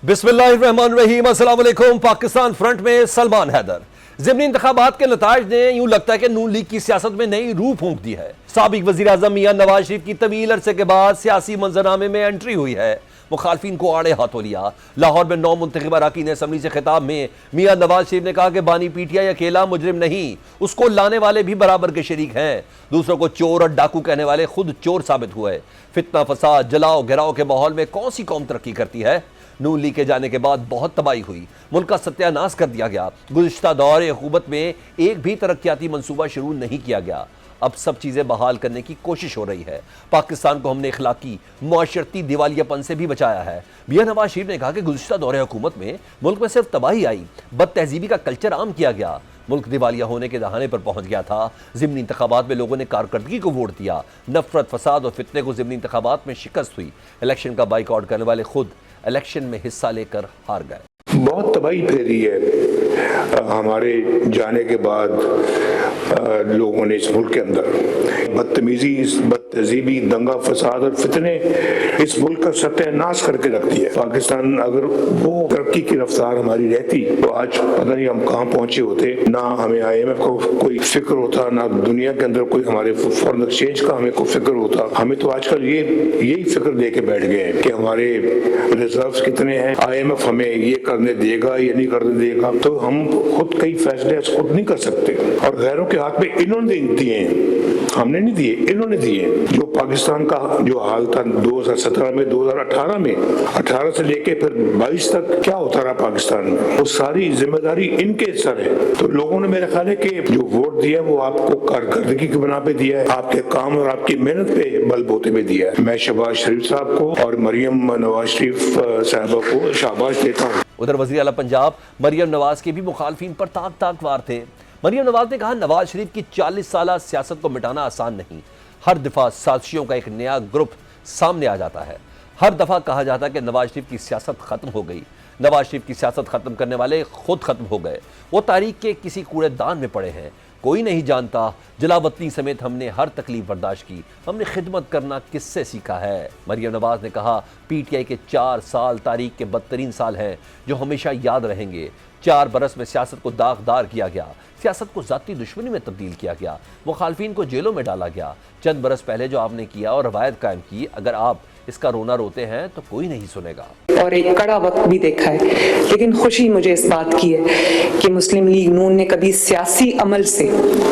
बिस्मिल्लाहिर्रहमानिर्रहीम, अस्सलाम वालेकुम। पाकिस्तान फ्रंट में सलमान हैदर। ज़िमनी इंतखाबात के नताइज ने यूं लगता है कि नून लीग की सियासत में नई रूह फूंक दी है। साबिक वज़ीर आज़म मियां नवाज शरीफ की तवील अरसे के बाद सियासी मंजरनामे में एंट्री हुई है। मुखालफिन को आड़े हाथों लिया। लाहौर में 9 मुंतखब अरकान असम्बली से खिताब में मियां नवाज शरीफ ने कहा कि बानी पीटीआई अकेला मुजरिम नहीं, उसको लाने वाले भी बराबर के शरीक हैं। दूसरों को चोर और डाकू कहने वाले खुद चोर साबित हुए। फितना फसाद जलाओ गिराओ के माहौल में कौन सी कौम तरक्की करती है। नून लीग के जाने के बाद बहुत तबाही हुई, मुल्क का सत्यानाश कर दिया गया। गुज़िश्ता दौरे हुकूमत में एक भी तरक्याती मंसूबा शुरू नहीं किया गया। अब सब चीज़ें बहाल करने की कोशिश हो रही है। पाकिस्तान को हमने इखलाकी मुआशरती दिवालियापन से भी बचाया है। मियां नवाज शरीफ ने कहा कि गुज़िश्ता दौरे हुकूमत में मुल्क में सिर्फ तबाही आई, बद तहजीबी का कल्चर आम किया गया। मुल्क दिवालिया होने के दहाने पर पहुंच गया था। ज़िमनी इंतखाबात में लोगों ने कारकर्दगी को वोट दिया। नफरत फसाद और फितने को ज़िमनी इंतखाबात में शिकस्त हुई। इलेक्शन का बाइकआउट करने वाले खुद इलेक्शन में हिस्सा लेकर हार गए। बहुत तबाही फैली है हमारे जाने के बाद। लोगों ने इस मुल्क के अंदर बदतमीजी, बदतहजीबी, दंगा फसाद और फितने इस मुल्क का सत्यानाश करके रख दिया। पाकिस्तान अगर वो तरक्की की रफ्तार हमारी रहती तो आज पता नहीं हम कहाँ पहुंचे होते। ना हमें IMF को कोई फिक्र होता, ना दुनिया के अंदर कोई हमारे फॉरेन एक्सचेंज का हमें कोई फिक्र होता। हमें तो आजकल यही फिक्र दे के बैठ गए हैं कि हमारे रिजर्व्स कितने हैं, IMF हमें ये करने देगा या नहीं करने देगा। तो हम खुद कई फैसले खुद नहीं कर सकते और गैरों के हाथ में इन्होंने दिए हैं, हमने नहीं दिए, इन्होंने दिए। जो पाकिस्तान का जो हाल था 2017 में, 2018 में, 18 से लेके फिर 22 तक क्या होता रहा पाकिस्तान में, वो सारी जिम्मेदारी इनके सर है। तो लोगों ने मेरा ख्याल है कि जो वोट दिया वो आपको कारकर्दगी की बना पे दिया है, आपके काम और आपकी मेहनत पे बलबूते पे दिया है। मैं शहबाज शरीफ साहब को और मरियम नवाज शरीफ साहबा को शाबाश देता हूँ। उधर वज़ीर आला पंजाब मरियम नवाज के भी मुखालफिन पर ताक वार थे। मरियम नवाज ने कहा, नवाज शरीफ की 40 साल सियासत को मिटाना आसान नहीं। हर दफा साजिशों का एक नया ग्रुप सामने आ जाता है। हर दफा कहा जाता है कि नवाज शरीफ की सियासत खत्म हो गई। नवाज शरीफ की सियासत खत्म करने वाले खुद खत्म हो गए। वो तारीख के किसी कूड़ेदान में पड़े हैं। कोई नहीं जानता जलावतनी समेत हमने हर तकलीफ बर्दाश्त की। हमने खिदमत करना किससे सीखा है। मरियम नवाज ने कहा, PTI के 4 साल तारीख के बदतरीन साल हैं जो हमेशा याद रहेंगे। 4 बरस में सियासत को दागदार किया गया, सियासत को जाती दुश्मनी में तब्दील किया गया, मुखालफिन को जेलों में डाला गया। चंद बरस पहले जो आपने किया और रवायत कायम की, अगर आप इसका रोना रोते हैं तो कोई नहीं सुनेगा। और एक कड़ा वक्त भी देखा है, लेकिन खुशी मुझे इस बात की है कि मुस्लिम लीग नून ने कभी सियासी अमल से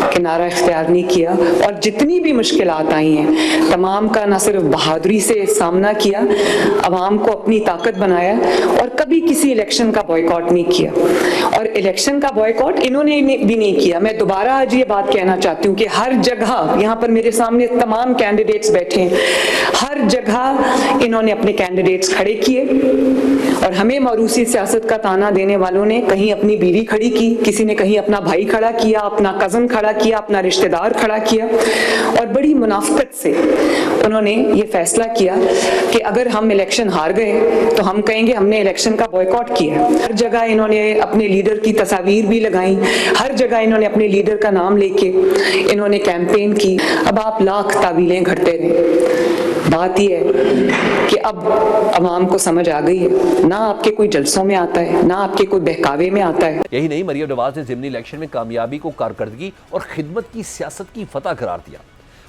किनारा इख्तियार नहीं किया और जितनी भी मुश्किलात आई हैं तमाम का न सिर्फ बहादुरी से सामना किया, अवाम को अपनी ताकत बनाया और कभी किसी इलेक्शन का बॉयकॉट नहीं किया। और इलेक्शन का बॉयकॉट इन्होंने भी नहीं किया। मैं दोबारा आज ये बात कहना चाहती हूँ कि हर जगह, यहाँ पर मेरे सामने तमाम कैंडिडेट्स बैठे हैं, हर जगह इन्होंने अपने कैंडिडेट्स खड़े किए और हमें मौरूसी सियासत का ताना देने वालों ने कहीं अपनी बीवी खड़ी की, किसी ने कहीं अपना भाई खड़ा किया, अपना कजन खड़ा किया, अपना रिश्तेदार खड़ा किया और बड़ी मुनाफिकत से उन्होंने ये फैसला किया कि अगर हम इलेक्शन हार गए तो हम कहेंगे हमने इलेक्शन का बॉयकॉट किया। हर जगह इन्होंने अपने लीडर की तस्वीर भी लगाई, हर जगह इन्होंने अपने लीडर का नाम लेके इन्होंने कैंपेन की। अब आप लाख तावीलें घड़ते रहे। बात यह है कि अब अवाम को समझ आ गई है, ना आपके कोई जलसों में आता है, ना आपके कोई बहकावे में आता है। यही नहीं, मरियम नवाज ने ज़िमनी इलेक्शन में कामयाबी को कारकर्दगी और खिदमत की सियासत की फतह करार दिया।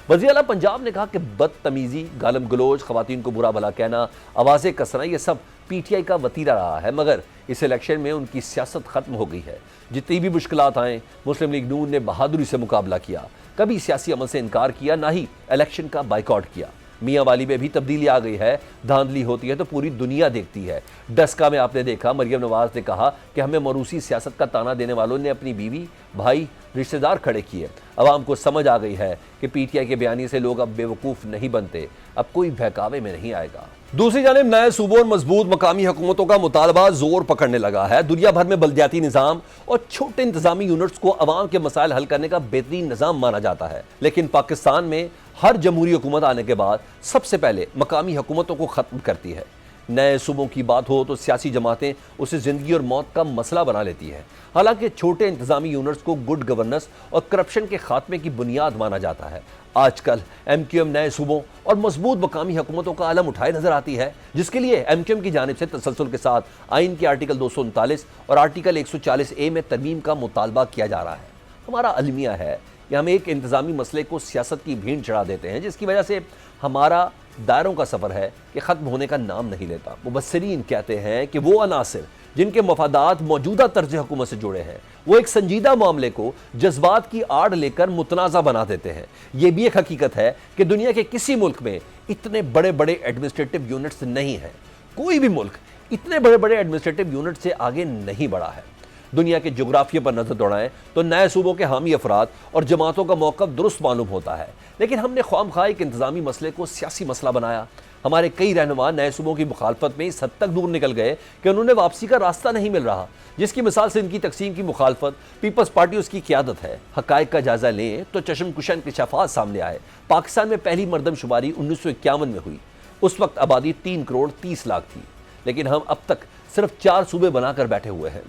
वज़ीर आला पंजाब ने कहा कि बदतमीजी, गालम गलोच, खवातीन को बुरा भला कहना, आवाज़ें कसना, ये सब PTI का वतीरा रहा है, मगर इस इलेक्शन में उनकी सियासत खत्म हो गई है। जितनी भी मुश्किलात आए, मुस्लिम लीग नून ने बहादुरी से मुकाबला किया। कभी सियासी अमल से इनकार किया, ना ही इलेक्शन का बाइकआउट किया। मियाँ वाली में भी तब्दीली आ गई है। धांधली होती है तो पूरी दुनिया देखती है। डस्का में आपने देखा, मरियम नवाज ने कहा कि हमें मरूसी सियासत का ताना देने वालों ने अपनी बीवी, भाई, रिश्तेदार खड़े किए। अवाम को समझ आ गई है कि PTI के बयानी से लोग अब बेवकूफ़ नहीं बनते, अब कोई बहकावे में नहीं आएगा। दूसरी जानिब नए सूबों और मजबूत मकामी हुकूमतों का मुतालबा जोर पकड़ने लगा है। दुनिया भर में बल्दियाती निज़ाम और छोटे इंतजामी यूनिट्स को अवाम के मसाइल हल करने का बेहतरीन निज़ाम माना जाता है, लेकिन पाकिस्तान में हर जमहूरी हुकूमत आने के बाद सबसे पहले मकामी हुकूमतों को ख़त्म करती है। नए सूबों की बात हो तो सियासी जमातें उसे जिंदगी और मौत का मसला बना लेती है। हालांकि छोटे इंतजामी यूनिट्स को गुड गवर्नेंस और करप्शन के खात्मे की बुनियाद माना जाता है। आजकल एमक्यूएम नए सूबों और मजबूत मकामी हुकूमतों का आलम उठाए नजर आती है, जिसके लिए एमक्यूएम की जानिब से तसलसल के साथ आइन के आर्टिकल 239 और आर्टिकल 140A में तरमीम का मुतालबा किया जा रहा है। हमारा अलमिया है कि हम एक इंतजामी मसले को सियासत की भीड़ चढ़ा देते हैं, जिसकी वजह से हमारा दायरों का सफ़र है कि ख़त्म होने का नाम नहीं लेता। मुबस्सिरीन कहते हैं कि वो अनासिर जिनके मफादात मौजूदा तर्ज हुकूमत से जुड़े हैं, वो एक संजीदा मामले को जज्बात की आड़ लेकर मुतनाज़ा बना देते हैं। ये भी एक हकीकत है कि दुनिया के किसी मुल्क में इतने बड़े बड़े एडमिनिस्ट्रेटिव यूनिट्स नहीं हैं। कोई भी मुल्क इतने बड़े बड़े एडमिनिस्ट्रेटिव यूनिट से आगे नहीं बढ़ा है। दुनिया के जोग्राफिया पर नजर दौड़ाएं तो नए सूबों के हामी अफराद और जमातों का मौक़िफ़ दुरुस्त मालूम होता है, लेकिन हमने ख्वामख्वाह एक इंतजामी मसले को सियासी मसला बनाया। हमारे कई रहनुमा नए सूबों की मुखालफत में इस हद तक दूर निकल गए कि उन्होंने वापसी का रास्ता नहीं मिल रहा, जिसकी मिसाल से इनकी तकसीम की मुखालफत पीपल्स पार्टी उसकी क़यादत है। हक़ाइक़ का जायज़ा लें तो चश्मकुश इंकशाफात सामने आए। पाकिस्तान में पहली मरदमशुमारी 1951 में हुई। उस वक्त आबादी 3 करोड़ 30 लाख थी, लेकिन हम अब तक सिर्फ 4 सूबे बनाकर बैठे हुए हैं।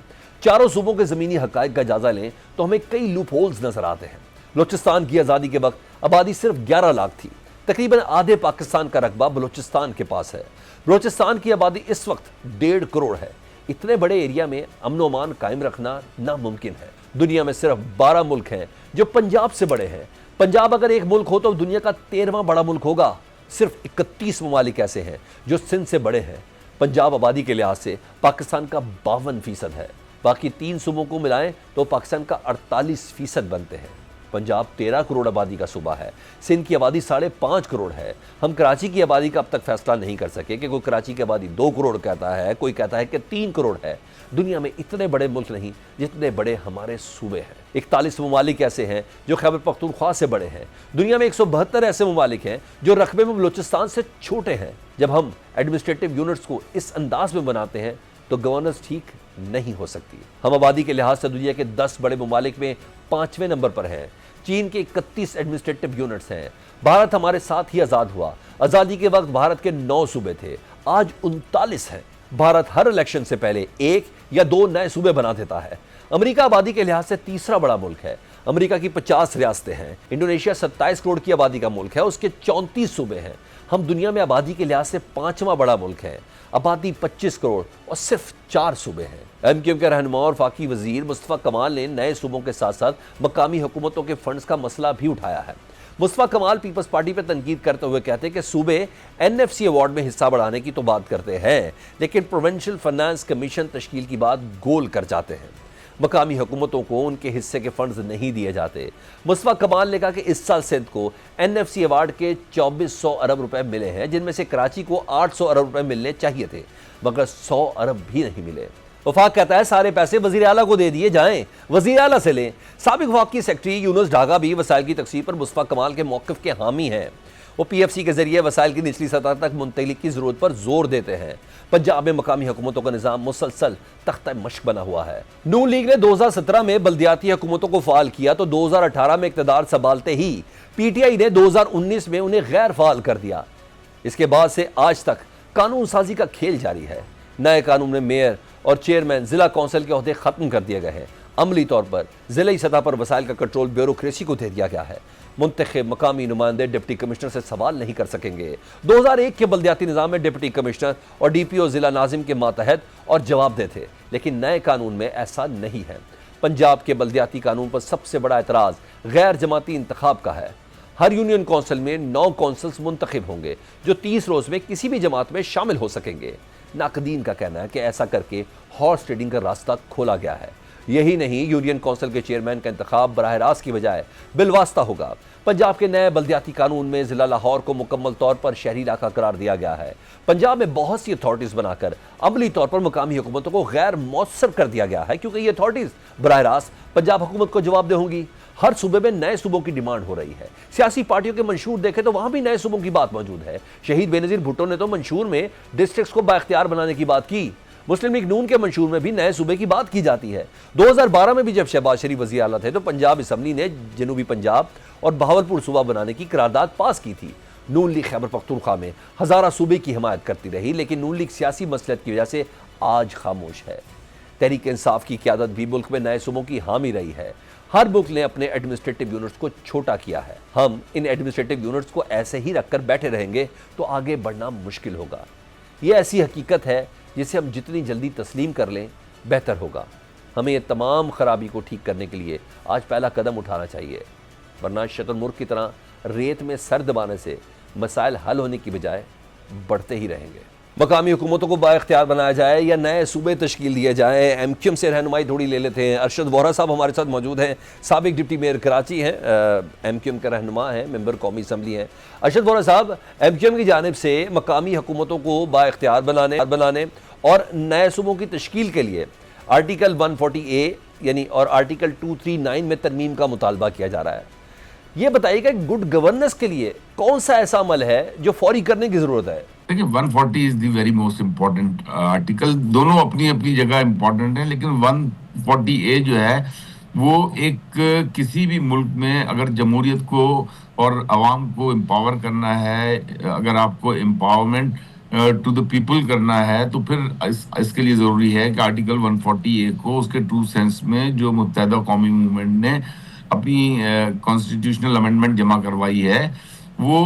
चारों सूबों के ज़मीनी हक़ाइक़ का जायज़ा लें तो हमें कई लूप होल्स नजर आते हैं। बलूचिस्तान की आज़ादी के वक्त आबादी सिर्फ 11 लाख थी। तकरीबन आधे पाकिस्तान का रकबा बलूचिस्तान के पास है। बलूचिस्तान की आबादी इस वक्त 1.5 करोड़ है। इतने बड़े एरिया में अमन व अमान कायम रखना नामुमकिन है। दुनिया में सिर्फ 12 मुल्क हैं जो पंजाब से बड़े हैं। पंजाब अगर एक मुल्क हो तो दुनिया का 13वां बड़ा मुल्क होगा। सिर्फ 31 ममालिक ऐसे हैं जो सिंध से बड़े हैं। पंजाब आबादी के लिहाज से पाकिस्तान का 52% है। बाकी 3 सूबों को मिलाएं तो पाकिस्तान का 48% बनते हैं। पंजाब 13 करोड़ आबादी का सूबा है। सिंध की आबादी 5.5 करोड़ है। हम कराची की आबादी का अब तक फैसला नहीं कर सके कि कोई कराची की आबादी 2 करोड़ कहता है, कोई कहता है कि 3 करोड़ है। दुनिया में इतने बड़े मुल्क नहीं जितने बड़े हमारे सूबे हैं। 41 ममालिक ऐसे हैं जो खैबर पख्तूनख्वा से बड़े हैं। दुनिया में 172 ऐसे ममालिक हैं जो रकबे में बलूचिस्तान से छोटे हैं। जब हम एडमिनिस्ट्रेटिव यूनिट्स को इस अंदाज में बनाते हैं तो गवर्नेंस ठीक नहीं हो सकती। हम आबादी के लिहाज से दुनिया के 10 बड़े ममालिक में 5वें नंबर पर हैं। चीन के 31 एडमिनिस्ट्रेटिव यूनिट्स हैं। भारत हमारे साथ ही आज़ाद हुआ। आज़ादी के वक्त भारत के 9 सूबे थे, आज 39 हैं। भारत हर इलेक्शन से पहले 1 या 2 नए सूबे बना देता है। अमेरिका आबादी के लिहाज से तीसरा बड़ा मुल्क है। अमेरिका की 50 रियासतें हैं। इंडोनेशिया 27 करोड़ की आबादी का मुल्क है, उसके 34 सूबे हैं। हम दुनिया में आबादी के लिहाज से 5वां बड़ा मुल्क है। आबादी 25 करोड़ और सिर्फ 4 सूबे हैं। एमक्यूएम के रहनुमा और फाकी वजीर मुस्तफ़ा कमाल ने नए सूबों के साथ साथ मकामी हुकूमतों के फंड्स का मसला भी उठाया है। मुस्तफ़ा कमाल पीपल्स पार्टी पर तनकीद करते हुए कहते हैं कि सूबे NFC अवार्ड में हिस्सा बढ़ाने की तो बात करते हैं, लेकिन प्रोविंशियल फाइनेंस कमीशन तश्कील की बात गोल कर जाते हैं। मकामी हुकूमतों को उनके हिस्से के फंड्स नहीं दिए जाते। मुस्तफ़ा कमाल ने कहा कि इस साल सिंध को NFC अवार्ड के 2400 अरब रुपए मिले हैं, जिनमें से कराची को 800 अरब रुपए मिलने चाहिए थे, मगर 100 अरब भी नहीं मिले। वफाक कहता है सारे पैसे वज़ीर आला को दे दिए जाएं, वज़ीर आला से लें। साबिक़ वफाकी सेक्रेटरी यूनुस ढागा भी वसाइल की तकसीम पर मुस्तफ़ा कमाल के मौक़िफ़ के हामी हैं। वो PFC के जरिए वसाइल की निचली सतह तक मुंतकिली की ज़रूरत पर जोर देते हैं। पंजाब में मकामी हुकूमतों का निज़ाम मुसलसल तख्ता मश्क बना हुआ है। नून लीग ने 2017 में बल्दियाती हुकूमतों को फ़ाल किया तो 2018 में इक़्तिदार संभालते ही PTI ने 2019 में उन्हें गैर फ़ाल कर दिया। इसके बाद से आज तक कानून साजी का खेल जारी है। नए कानून में मेयर और चेयरमैन ज़िला कौंसिल के ओहदे ख़त्म कर दिए गए हैं। अमली तौर पर ज़िले सतह पर वसाइल का कंट्रोल ब्यूरोक्रेसी को दे दिया गया है। मुंतखब मकामी नुमाइंदे डिप्टी कमिश्नर से सवाल नहीं कर सकेंगे। 2001 के बल्दियाती निज़ाम में डिप्टी कमिश्नर और DPO ज़िला नाजिम के मातहत और जवाबदेह थे, लेकिन नए कानून में ऐसा नहीं है। पंजाब के बल्दियाती कानून पर सबसे बड़ा एतराज़ गैर जमाती इंतखाब का है। हर यूनियन कौंसिल में 9 कौंसल्स मुंतखब होंगे जो 30 रोज़ में किसी भी जमात में शामिल हो सकेंगे। नाकदीन का कहना है कि ऐसा करके हॉर्स ट्रेडिंग का रास्ता खोला गया है। यही नहीं, यूनियन कौंसिल के चेयरमैन का इंतखाब बराह रास्त की बजाय बिलवास्ता होगा। पंजाब के नए बल्दियाती कानून में ज़िला लाहौर को मुकम्मल तौर पर शहरी इलाका करार दिया गया है। पंजाब में बहुत सी अथॉरिटीज़ बनाकर अमली तौर पर मकामी हुकूमतों को गैर मौसर कर दिया गया है, क्योंकि ये अथॉरिटीज़ बराह रास्त पंजाब हुकूमत को जवाबदेह होंगी। हर सूबे में नए सूबों की डिमांड हो रही है। सियासी पार्टियों के मंशूर देखें तो वहां भी नए सूबों की बात मौजूद है। शहीद बेनज़ीर भुट्टो ने तो मंशूर में डिस्ट्रिक्ट्स को बाख्तियार बनाने की बात की। मुस्लिम लीग नून के मंशूर में भी नए सूबे की बात की जाती है। 2012 में भी जब शहबाज शरीफ वज़ीर आला थे तो पंजाब असम्बली ने जनूबी पंजाब और बहावलपुर सूबा बनाने की करारदाद पास की थी। नून लीग खैबर पख्तूनख्वा में हज़ारा सूबे की हिमायत करती रही, लेकिन नून लीग सियासी मसलहत की वजह से आज खामोश है। तहरीक इंसाफ की क़यादत भी मुल्क में नए सूबों की हामी रही है। हर मुल्क ने अपने एडमिनिस्ट्रेटिव यूनिट्स को छोटा किया है। हम इन एडमिनिस्ट्रेटिव यूनिट्स को ऐसे ही रखकर बैठे रहेंगे तो आगे बढ़ना मुश्किल होगा। ये ऐसी हकीकत है जिसे हम जितनी जल्दी तस्लीम कर लें बेहतर होगा। हमें ये तमाम खराबी को ठीक करने के लिए आज पहला कदम उठाना चाहिए, वरना शतुरमुर्ग की तरह रेत में सर दबाने से मसाइल हल होने की बजाय बढ़ते ही रहेंगे। मकामी हुकूमतों को बाइख्तियार बनाया जाए या नए सूबे तश्कील दिए जाए। MQM से रहनुमाई थोड़ी ले लेते हैं। अरशद वोहरा साहब हमारे साथ मौजूद हैं, साबिक डिप्टी मेयर कराची हैं, MQM का रहनुमा हैं, मेंबर कौमी असम्बली हैं। अरशद वोहरा साहब, MQM की जानिब से मकामी हुकूमतों को बाइख्तियार बनाने और नए सूबों की तश्कील के लिए आर्टिकल 140A यानी और आर्टिकल 239 में तरमीम का मुतालबा किया जा रहा है। ये बताइएगा गुड गवर्नेंस के लिए कौन सा ऐसा अमल है जो फौरी करने की जरूरत है? देखिए, 140 is the very most important article. दोनों अपनी अपनी जगह इम्पोर्टेंट है, लेकिन 140A जो है वो एक किसी भी मुल्क में अगर जमहूरियत को और अवाम को एम्पावर करना है, अगर आपको एम्पावरमेंट टू द पीपल करना है, तो फिर इसके लिए ज़रूरी है कि आर्टिकल 140A को उसके ट्रू सेंस में जो मुत्तहिदा कौमी मूवमेंट ने अपनी कॉन्स्टिट्यूशनल अमेंडमेंट जमा करवाई है वो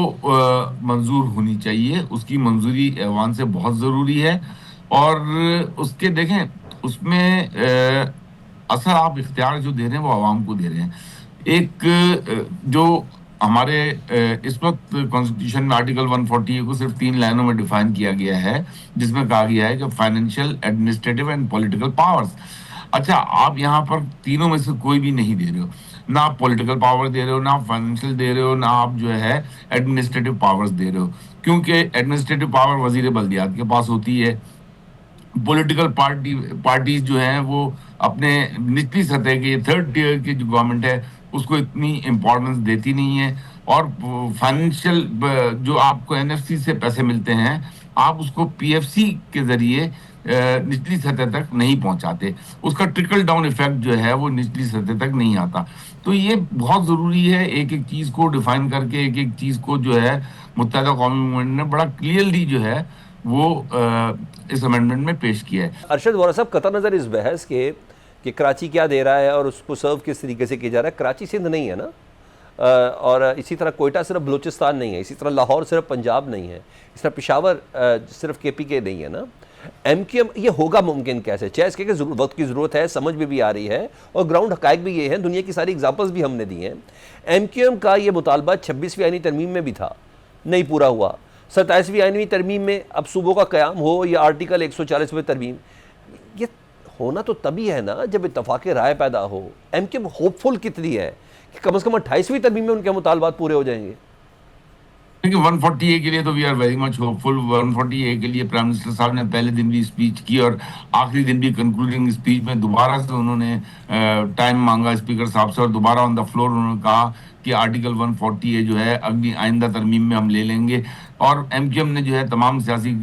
मंजूर होनी चाहिए। उसकी मंजूरी ऐवान से बहुत ज़रूरी है। और उसके देखें उसमें असर आप इख्तियार जो दे रहे हैं वो आवाम को दे रहे हैं। एक जो हमारे इस वक्त कॉन्स्टिट्यूशन में आर्टिकल 140 को सिर्फ 3 लाइनों में डिफाइन किया गया है, जिसमें कहा गया है कि financial, administrative and political powers. अच्छा, आप यहाँ पर तीनों में से कोई भी नहीं दे रहे हो, ना आप पॉलिटिकल पावर दे रहे हो, ना आप फाइनेंशियल दे रहे हो, ना आप जो है एडमिनिस्ट्रेटिव पावर्स दे रहे हो, क्योंकि एडमिनिस्ट्रेटिव पावर वजीर बल्दियात के पास होती है। पॉलिटिकल पार्टीज जो हैं वो अपने निचली सतह के थर्ड टियर की जो गवर्नमेंट है उसको इतनी इम्पोर्टेंस देती नहीं है। और फाइनेंशियल जो आपको NFC से पैसे मिलते हैं, आप उसको PFC के जरिए निचली सतह तक नहीं पहुंचाते। उसका ट्रिकल डाउन इफेक्ट जो है वो निचली सतह तक नहीं आता। तो ये बहुत ज़रूरी है, एक एक चीज़ को डिफाइन करके एक एक चीज़ को जो है मुत्तहिदा कौमी मूवमेंट ने बड़ा क्लियरली जो है वो इस अमेंडमेंट में पेश किया है। अरशद वोहरा साहब, कतई नज़र इस बहस के कि कराची क्या दे रहा है और उसको सर्व किस तरीके से किया जा रहा है, कराची सिंध नहीं है ना, और इसी तरह कोयटा सिर्फ बलूचिस्तान नहीं है, इसी तरह लाहौर सिर्फ पंजाब नहीं है, इस तरह पेशावर सिर्फ KPK नहीं है ना। MQM ये होगा मुमकिन कैसे? चाहे इसके वक्त की ज़रूरत है, समझ में भी आ रही है और ग्राउंड हकायक भी ये है, दुनिया की सारी एग्जाम्पल्स भी हमने दी हैं। MQM का ये मुतालबा 26वीं आईनी तरमीम में भी था, नहीं पूरा हुआ। 27वीं आईनी तरमीम में अब सूबों का क़याम हो या आर्टिकल 140 में तरमीम, ये होना तो तभी है ना जब इत्तफाक़ राय पैदा हो। MQM होपफुल कितनी है कि कम से कम 28वीं तरमीम में उनके मुतालबात पूरे हो जाएंगे? देखिए, 140A के लिए तो we are very much hopeful. 140A के लिए प्राइम मिनिस्टर साहब ने पहले दिन भी स्पीच की और आखिरी दिन भी कंक्लूडिंग स्पीच में दोबारा से उन्होंने टाइम मांगा स्पीकर साहब से और दोबारा ऑन द फ्लोर उन्होंने कहा कि आर्टिकल 140A जो है अगली आइंदा तरमीम में हम ले लेंगे। और MQM ने जो है तमाम सियासी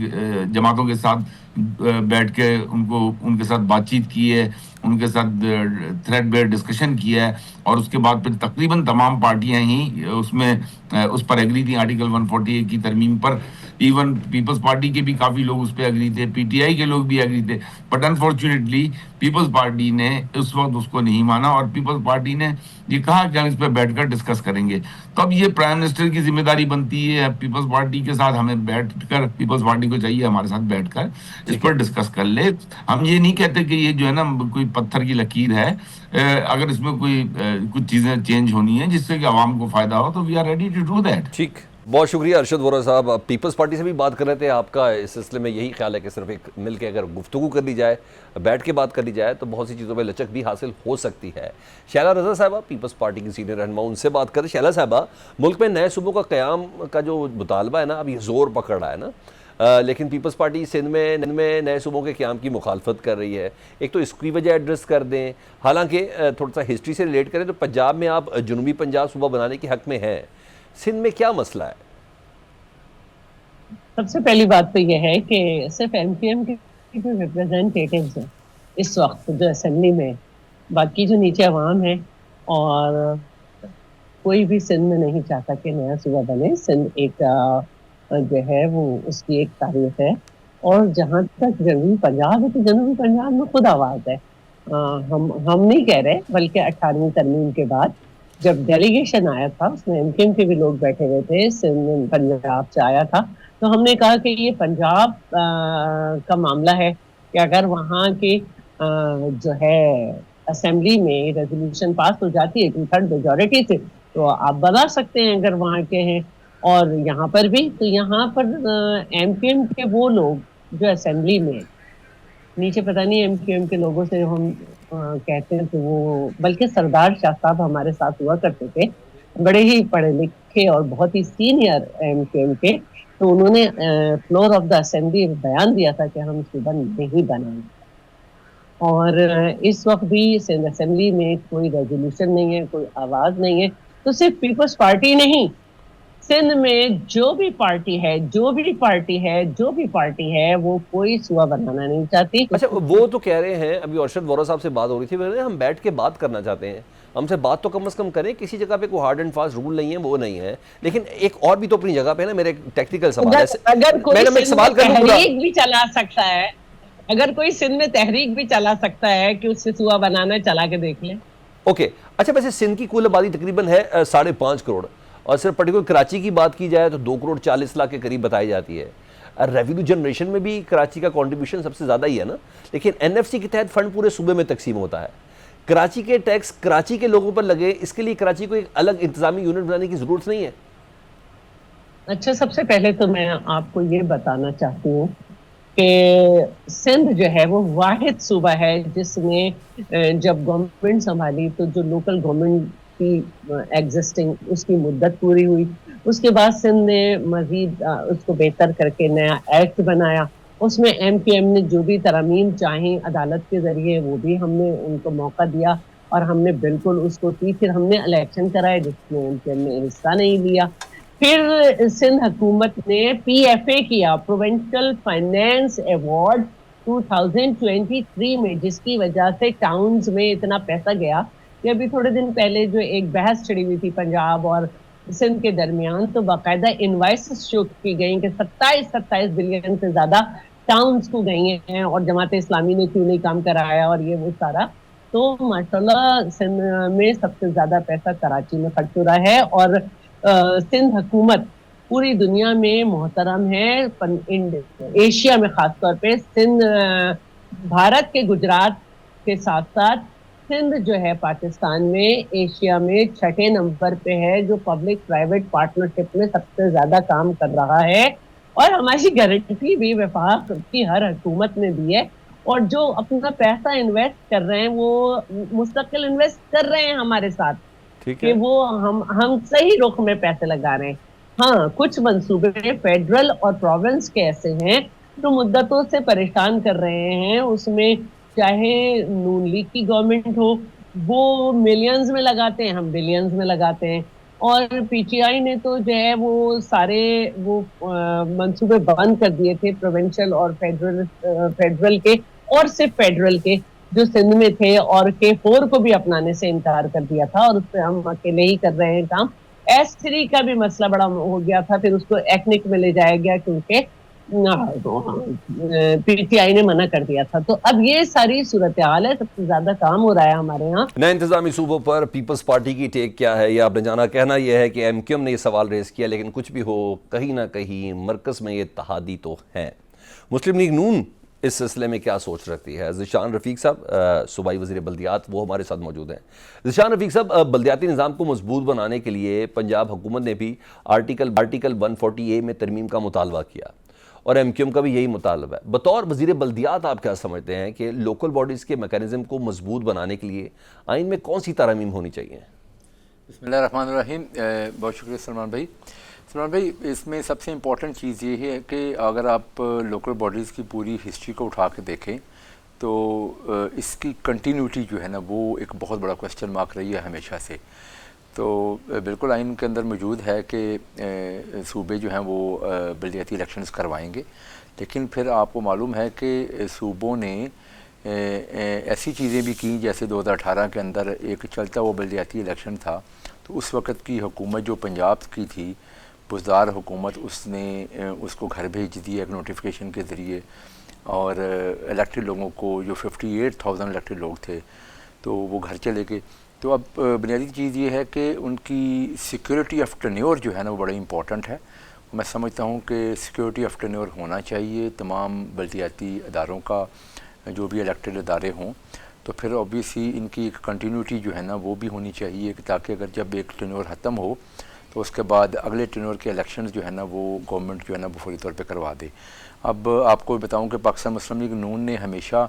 जमातों के साथ बैठ के उनके साथ बातचीत की है, उनके साथ थ्रेड बेस्ड डिस्कशन किया है और उसके बाद फिर तकरीबन तमाम पार्टियां ही उस पर एग्री थी आर्टिकल 140A की तरमीम पर। इवन पीपल्स पार्टी के भी काफ़ी लोग उस पर एग्री थे, PTI के लोग भी एग्री थे, बट अनफॉर्चुनेटली पीपल्स पार्टी ने उस वक्त उसको नहीं माना और पीपल्स पार्टी ने ये कहा कि हम इस पर बैठकर डिस्कस करेंगे। तो अब ये प्राइम मिनिस्टर की जिम्मेदारी बनती है पीपल्स पार्टी के साथ, हमें बैठकर, पीपल्स पार्टी को चाहिए हमारे साथ बैठकर इस पर डिस्कस कर ले। हम ये नहीं कहते कि ये जो है ना कोई पत्थर की लकीर है, अगर इसमें कुछ चीज़ें चेंज होनी है जिससे कि आवाम को फ़ायदा हो तो we are ready to do that. ठीक, बहुत शुक्रिया अरशद वोहरा साहब। पीपल्स पार्टी से भी बात कर रहे थे, आपका इस सिलसिले में यही ख्याल है कि सिर्फ एक मिल के अगर गुफ्तगू कर ली जाए, बैठ के बात कर ली जाए तो बहुत सी चीज़ों में लचक भी हासिल हो सकती है। शैला रज़ा साहबा, पीपल्स पार्टी की सीनियर रहनुमा, उनसे बात करें। शैला साहबा, मुल्क में नए सूबों का क़याम का जो मुतालबा है ना, अभी ज़ोर पकड़ रहा है ना, लेकिन पीपल्स पार्टी सिंध में नए सूबों के क़याम की मुखालफत कर रही है। एक तो इसकी वजह एड्रेस कर दें, हालांकि थोड़ा सा हिस्ट्री से रिलेट करें तो पंजाब में आप जनूबी पंजाब सूबा बनाने के हक़ में हैं, सिंध में क्या मसला है? सबसे पहली बात तो यह है कि सिर्फ MQM के जो रिप्रेजेंटेटिव्स हैं इस वक्त जो असेंबली में, बाकी जो नीचे अवाम है और कोई भी सिंध में नहीं चाहता कि नया सूबा बने। सिंध एक जो है वो उसकी एक तारीख है। और जहाँ तक जनूबी पंजाब है तो जनूबी पंजाब में खुद आवाज है। हम नहीं कह रहे, बल्कि 18वीं तरमीम के बाद जब डेलीगेशन आया था उसमें एमकेएम के भी लोग बैठे हुए थे, सिंध पंजाब से आया था, तो हमने कहा कि ये पंजाब का मामला है कि अगर वहाँ के जो है असेंबली में रेजोल्यूशन पास हो जाती है 2/3 मेजोरिटी से, तो आप बना सकते हैं अगर वहाँ के हैं। और यहाँ पर भी, तो यहाँ पर एमकेएम के वो लोग जो असेंबली में, नीचे पता नहीं एमकेएम के लोगों से हम कहते हैं तो वो, बल्कि सरदार शाह साहब हमारे साथ हुआ करते थे, बड़े ही पढ़े लिखे और बहुत ही सीनियर एमकेएम के, तो उन्होंने फ्लोर ऑफ द असेंबली बयान दिया था कि हम सूबा नहीं बनाएंगे। और इस वक्त भी सिंध असेंबली में कोई रेजोल्यूशन नहीं है, कोई आवाज नहीं है। तो सिर्फ पीपल्स पार्टी नहीं, सिंध में जो भी पार्टी है वो कोई सूबा बनाना नहीं चाहती। अच्छा, वो तो कह रहे हैं, अभी अरशद वोरा साहब से बात हो रही थी, बोले हम बैठ के बात करना चाहते हैं, हमसे बात तो कम से कम करें, किसी जगह पे कोई हार्ड एंड फास्ट रूल नहीं है, वो नहीं है। लेकिन एक और भी तो अपनी जगह पे है ना। मेरे टेक्निकल सवाल है, अगर कोई मैं सवाल तहरीक भी चला सकता है, अगर कोई सिंध में तहरीक भी चला सकता है कि उससे सूबा बनाना, चला के देख ले। ओके, अच्छा, वैसे सिंध की कुल आबादी तकरीबन है 5.5 करोड़, और सिर्फ पर्टिकुलर कराची की बात की जाए तो 2 करोड़ 40 लाख के करीब बताई जाती है। रेवेन्यू जनरेशन में भी कराची का कंट्रीब्यूशन सबसे ज़्यादा ही है ना, लेकिन एनएफसी के तहत फंड पूरे सूबे में तकसीम होता है। कराची के टैक्स कराची के लोगों पर लगे, इसके लिए कराची को एक अलग इंतजामी यूनिट बनाने की ज़रूरत नहीं है? अच्छा, सबसे पहले तो मैं आपको ये बताना चाहती हूँ कि सिंध जो है वो वाहिद सूबा है जिसने जब गवर्नमेंट संभाली तो जो लोकल गवर्नमेंट की एग्जिस्टिंग उसकी मुद्दत पूरी हुई, उसके बाद सिंध ने मजीद उसको बेहतर करके नया एक्ट बनाया। उसमें एमकेएम ने जो भी तरमीम चाही अदालत के जरिए, वो भी हमने उनको मौका दिया और हमने बिल्कुल उसको की। फिर हमने इलेक्शन कराए जिसमें एमकेएम ने हिस्सा नहीं लिया। फिर सिंध हुकूमत ने पीएफए किया, प्रोविंशियल फाइनेंस अवार्ड 2023 में, जिसकी वजह से टाउन्स में इतना पैसा गया कि अभी थोड़े दिन पहले जो एक बहस छिड़ी हुई थी पंजाब और सिंध के दरमियान, तो बाकायदा इनवाइसेस शो की गई कि 27 बिलियन से ज्यादा टाउन्स को गई हैं और जमात इस्लामी ने क्यों नहीं काम कराया और ये वो सारा। तो माशाल्लाह सिंध में सबसे ज्यादा पैसा कराची में खर्च हो रहा है। और सिंध हुकूमत पूरी दुनिया में मोहतरम है, एशिया में खासतौर पे सिंध, भारत के गुजरात के साथ साथ सिंध जो है पाकिस्तान में एशिया में 6ठे नंबर पे है, जो पब्लिक प्राइवेट पार्टनरशिप में सबसे ज्यादा काम कर रहा है। और हमारी गारंटी भी वफाक की हर हुकूमत ने दी है, और जो अपना पैसा इन्वेस्ट कर रहे हैं वो मुस्तकिल इन्वेस्ट कर रहे हैं हमारे साथ, कि वो हम सही रुख में पैसे लगा रहे हैं। हाँ, कुछ मंसूबे फेडरल और प्रोविंस के ऐसे हैं जो मुद्दतों से परेशान कर रहे हैं, उसमें चाहे नून लीग की गवर्नमेंट हो, वो मिलियंस में लगाते हैं, हम बिलियंस में लगाते हैं। और पीटीआई ने तो जो है वो सारे वो मंसूबे बंद कर दिए थे, प्रोविंशियल और फेडरल के, और सिर्फ फेडरल के जो सिंध में थे, और K4 को भी अपनाने से इनकार कर दिया था, और उस पर हम अकेले ही कर रहे हैं काम। S3 का भी मसला बड़ा हो गया था, फिर उसको एक्निक में ले जाया गया क्योंकि पीटीआई ने मना कर दिया था। तो अब ये सारी सूरत हाल है, सबसे ज्यादा काम हो रहा है हमारे यहाँ। नए इंतजामी सूबों पर पीपल्स पार्टी की टेक क्या है, या आपने जाना, कहना यह है कि एमकेएम ने यह सवाल रेज किया, लेकिन कुछ भी हो, कहीं ना कहीं मरकज में ये इत्तेहादी तो है। मुस्लिम लीग नून इस सिलसिले में क्या सोच रखती है? ज़िशान रफ़ीक साहब, सूबाई वज़ीर बल्दियात, वो हमारे साथ मौजूद हैं। ज़िशान रफ़ीक साहब, बल्दियाती निज़ाम को मजबूत बनाने के लिए पंजाब हुकूमत ने भी आर्टिकल 140A में तरमीम का मुतालबा किया, और एमकेएम का भी यही मुतालबा है। बतौर वज़ीर बल्दियात आप क्या समझते हैं कि लोकल बॉडीज़ के मैकेनिज़्म को मजबूत बनाने के लिए आइन में कौन सी तरमीम होनी चाहिए? बिस्मिल्लाहिर्रहमानिर्रहीम। बहुत शुक्रिया सलमान भाई। सलमान भाई, इसमें सबसे इम्पॉर्टेंट चीज़ ये है कि अगर आप लोकल बॉडीज़ की पूरी हिस्ट्री को उठा के देखें तो इसकी कंटिन्यूटी जो है ना, वो एक बहुत बड़ा क्वेश्चन मार्क रही है हमेशा से। तो बिल्कुल आइन के अंदर मौजूद है कि सूबे जो हैं वो बल्दियाती इलेक्शंस करवाएंगे, लेकिन फिर आपको मालूम है कि सूबों ने ऐसी चीज़ें भी की, जैसे 2018 के अंदर एक चलता हुआ बल्दियाती इलेक्शन था तो उस वक़्त की हुकूमत जो पंजाब की थी, बुज़दार हुकूमत, उसने उसको घर भेज दिया एक नोटिफिकेशन के ज़रिए, और इलेक्टेड लोगों को, जो 58,000 इलेक्टेड लोग थे, तो वो घर चले गए। तो अब बुनियादी चीज़ ये है कि उनकी सिक्योरिटी ऑफ टेन्योर जो है ना वो बड़ा इंपॉर्टेंट है। मैं समझता हूँ कि सिक्योरिटी ऑफ टेन्योर होना चाहिए तमाम बल्दियाती अदारों का, जो भी इलेक्टेड अदारे हों। तो फिर ऑब्वियसली इनकी एक कंटिन्यूटी जो है ना वो भी होनी चाहिए, ताकि अगर जब एक टेन्योर ख़त्म हो तो उसके बाद अगले टेन्योर के इलेक्शंस जो है ना वो गवर्नमेंट जो है ना वो फौरी तौर पे करवा दे। अब आपको बताऊं कि पाकिस्तान मुस्लिम लीग नून ने हमेशा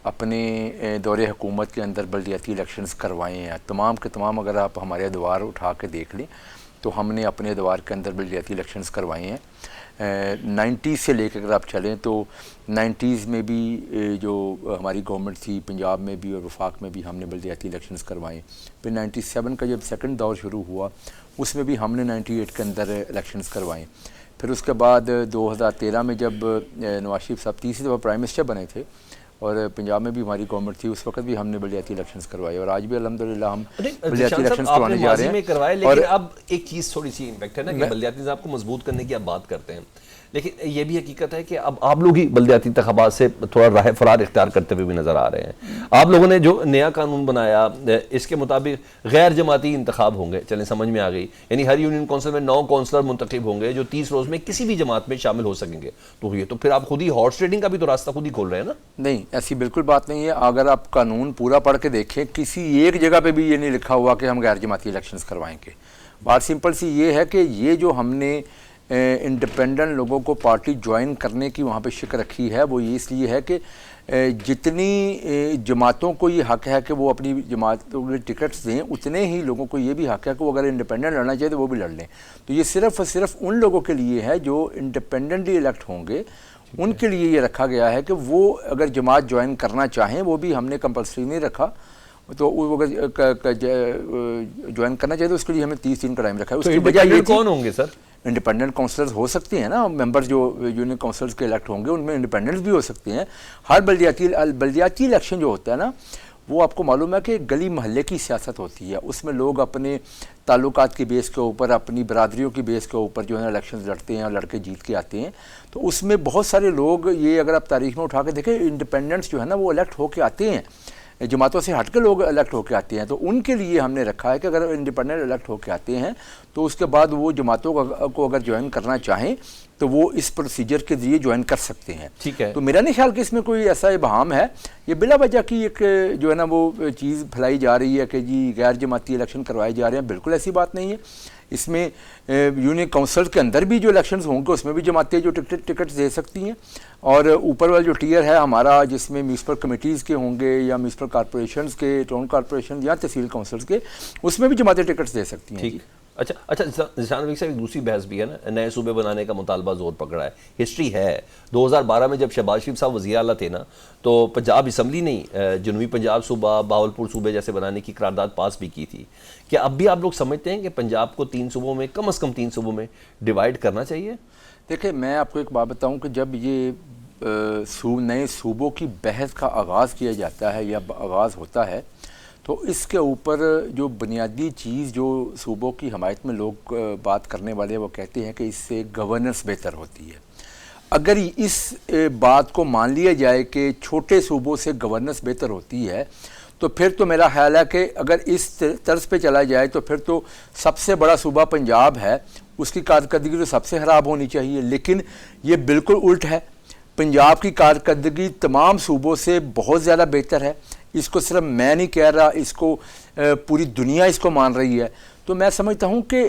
अपने दौरे हुकूमत के अंदर बल्दियाती इलेक्शंस करवाए हैं, तमाम के तमाम। अगर आप हमारे अदवार उठा के देख लें तो हमने अपने अदवार के अंदर बल्दियाती इलेक्शंस करवाए हैं। 90s से लेकर अगर आप चलें तो 90s में भी जो हमारी गवर्नमेंट थी पंजाब में भी और वफाक में भी हमने बल्दियाती इलेक्शंस करवाए। फिर 97 का जब सेकंड दौर शुरू हुआ उसमें भी हमने 98 के अंदर इलेक्शंस करवाए। फिर उसके बाद 2013 में जब नवाज शरीफ साहब तीसरी दफ़ा प्राइम मिनिस्टर बने थे और पंजाब में भी हमारी गवर्नमेंट थी, उस वक्त भी हमने बल्दियाती इलेक्शंस करवाए और आज भी अल्हम्दुलिल्लाह हम बल्दियाती इलेक्शंस करवाने जा रहे हैं। करवाए, लेकिन अब एक चीज़ थोड़ी सी इम्पैक्ट है ना कि बल्दियाती निज़ाम को मजबूत करने की आप बात करते हैं, लेकिन ये भी हकीकत है कि अब आप लोग ही बल्दियाती इंतखाबात से थोड़ा राह फरार इख्तियार करते हुए भी नज़र आ रहे हैं। आप लोगों ने जो नया कानून बनाया इसके मुताबिक गैर जमाती इंतखाब होंगे, चलें समझ में आ गई, यानी हर यूनियन कौंसिल में 9 कौंसलर मुंतखब होंगे जो 30 रोज़ में किसी भी जमात में शामिल हो सकेंगे। तो ये तो फिर आप खुद ही हॉर्स ट्रेडिंग का भी तो रास्ता खुद ही खोल रहे हैं ना। नहीं, ऐसी बिल्कुल बात नहीं है। अगर आप कानून पूरा पढ़ के देखें, किसी एक जगह पे भी ये नहीं लिखा हुआ कि हम गैर जमाती इलेक्शंस करवाएंगे। बात सिंपल सी ये है कि ये जो हमने इंडिपेंडेंट लोगों को पार्टी ज्वाइन करने की वहाँ पे शिक रखी है, वो ये इसलिए है कि जितनी जमातों को ये हक़ है कि वो अपनी जमातों के टिकट्स दें, उतने ही लोगों को ये भी हक़ है कि वो अगर इंडिपेंडेंट लड़ना चाहिए तो वो भी लड़ लें। तो ये सिर्फ़ और सिर्फ उन लोगों के लिए है जो इंडिपेंडेंटली इलेक्ट होंगे, उनके लिए ये रखा गया है कि वो अगर जमात ज्वाइन करना चाहें, वो भी हमने कंपल्सरी नहीं रखा। तो वो अगर ज्वाइन करना चाहिए तो उसके लिए हमें 30 दिन का टाइम रखा है। उसकी वजह ये कौन होंगे सर? इंडिपेंडेंट काउंसलर्स हो सकते हैं ना, मेंबर जो यूनियन काउंसलर्स के इलेक्ट होंगे उनमें इंडिपेंडेंट्स भी हो सकते हैं। हर बल्दियाती इलेक्शन जो होता है ना, वो आपको मालूम है कि गली महल्ले की सियासत होती है। उसमें लोग अपने ताल्लुकात की बेस के ऊपर, अपनी बरादरियों की बेस के ऊपर जो है इलेक्शन लड़ते हैं और लड़के जीत के आते हैं। तो उसमें बहुत सारे लोग, ये अगर आप तारीख में उठा के देखें, इंडिपेंडेंट्स जो है ना वो इलेक्ट होके आते हैं, जमातों से हट के लोग इलेक्ट होके आते हैं। तो उनके लिए हमने रखा है कि अगर इंडिपेंडेंट इलेक्ट होके आते हैं तो उसके बाद वो जमातों को अगर ज्वाइन करना चाहें तो वो इस प्रोसीजर के जरिए ज्वाइन कर सकते हैं। ठीक है। तो मेरा नहीं ख्याल कि इसमें कोई ऐसा इबहाम है। ये बिला वजह की एक जो है ना वो चीज़ फैलाई जा रही है कि जी गैर जमाती इलेक्शन करवाए जा रहे हैं। बिल्कुल ऐसी बात नहीं है। इसमें यूनियन काउंसिल के अंदर भी जो इलेक्शंस होंगे उसमें भी जमातें जो टिकट्स दे सकती हैं, और ऊपर वाला जो टियर है हमारा जिसमें म्यूनसिपल कमेटीज़ के होंगे या म्यूनसिपल कॉरपोरेशंस के, टाउन कॉरपोरेशन या तहसील काउंसिल्स के, उसमें भी जमातें टिकट्स दे सकती हैं। ठीक। अच्छा निशान साहब, एक दूसरी बहस भी है ना, नए सूबे बनाने का मुतालबा जोर पकड़ा है। हिस्ट्री है 2012 में जब शहबाज शरीफ साहब वज़ीर आला थे ना, तो पंजाब असम्बली ने जनूबी पंजाब सूबा, बावलपुर सूबे जैसे बनाने की करारदाद पास भी की थी। क्या अब भी आप लोग समझते हैं कि पंजाब को 3 सूबों में, कम से कम 3 सूबों में डिवाइड करना चाहिए? देखिए, मैं आपको एक बात बताऊं कि जब ये नए सूबों की बहस का आगाज़ किया जाता है या आगाज़ होता है, तो इसके ऊपर जो बुनियादी चीज़ जो सूबों की हमायत में लोग बात करने वाले वो कहते हैं कि इससे गवर्नेंस बेहतर होती है। अगर इस बात को मान लिया जाए कि छोटे सूबों से गवर्नेंस बेहतर होती है, तो फिर तो मेरा ख्याल है कि अगर इस तर्ज पे चला जाए तो फिर तो सबसे बड़ा सूबा पंजाब है, उसकी कारकर्दगी तो सबसे ख़राब होनी चाहिए। लेकिन ये बिल्कुल उल्ट है। पंजाब की कारकर्दगी तमाम सूबों से बहुत ज़्यादा बेहतर है। इसको सिर्फ मैं नहीं कह रहा, इसको पूरी दुनिया इसको मान रही है। तो मैं समझता हूँ कि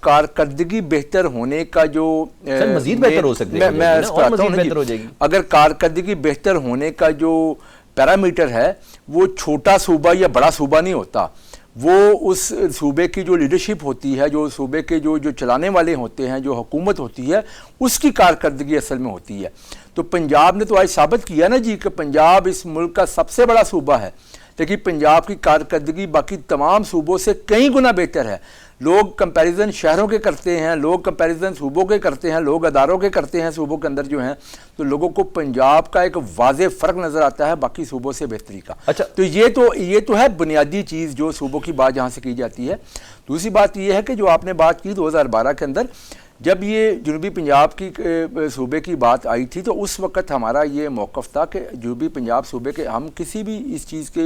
कारकर्दगी बेहतर होने का जो मज़ीद बेहतर हो सकती है, मैं बेहतर हो जाएगी। अगर कारकर्दगी बेहतर होने का जो पैरामीटर है वो छोटा सूबा या बड़ा सूबा नहीं होता, वो उस सूबे की जो लीडरशिप होती है, जो सूबे के जो चलाने वाले होते हैं, जो हुकूमत होती है, उसकी कारकर्दगी असल में होती है। तो पंजाब ने तो आज साबित किया ना जी कि पंजाब इस मुल्क का सबसे बड़ा सूबा है, लेकिन पंजाब की कारकर्दगी बाकी तमाम सूबों से कई गुना बेहतर है। लोग कंपैरिजन शहरों के करते हैं, लोग कंपैरिजन सूबों के करते हैं, लोग अदारों के करते हैं सूबों के अंदर जो हैं, तो लोगों को पंजाब का एक वाज़ेह फ़र्क नज़र आता है बाकी सूबों से बेहतरी का। अच्छा, तो ये तो है बुनियादी चीज़ जो सूबों की बात जहाँ से की जाती है। दूसरी बात ये है कि जो आपने बात की 2012 के अंदर जब ये जनूबी पंजाब की सूबे की बात आई थी, तो उस वक़्त हमारा ये मौक़िफ़ था कि जनूबी पंजाब सूबे के हम किसी भी इस चीज़ के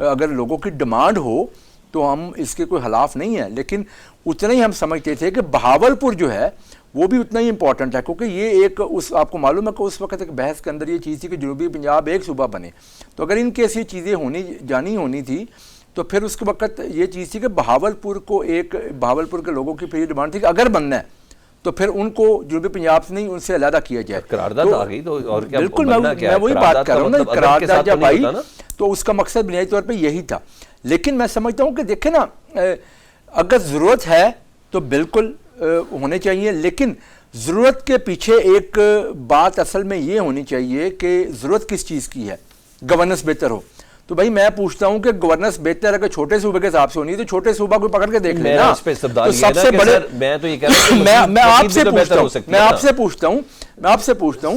अगर लोगों की डिमांड हो तो हम इसके कोई खिलाफ नहीं है, लेकिन उतना ही हम समझते थे कि बहावलपुर जो है वो भी उतना ही इम्पॉर्टेंट है, क्योंकि ये एक उस आपको मालूम है कि उस वक्त एक बहस के अंदर ये चीज़ थी कि जनूबी पंजाब एक सूबा बने। तो अगर इनकी ऐसी चीज़ें होनी थी तो फिर उसके वक्त ये चीज़ थी कि बहावलपुर के लोगों की फिर डिमांड थी कि अगर बनना है तो फिर उनको जनूबी पंजाब से नहीं, उनसे अलहदा किया जाए। करारदाद आ गई तो और क्या, बिल्कुल मैं वही बात कर रहा हूँ ना, करारदाद जब आई तो उसका मकसद बुनियादी तौर पे यही था। लेकिन मैं समझता हूँ कि देखें ना, अगर ज़रूरत है तो बिल्कुल होने चाहिए, लेकिन ज़रूरत के पीछे एक बात असल में ये होनी चाहिए कि ज़रूरत किस चीज़ की है। गवर्नेंस बेहतर हो तो भाई मैं पूछता हूँ कि गवर्नेंस बेहतर अगर छोटे सूबे के हिसाब से होनी है तो छोटे सूबा को पकड़ के देख लेना। तो सबसे बड़े मैं तो ये कह रहा हूं मैं आपसे पूछता हूँ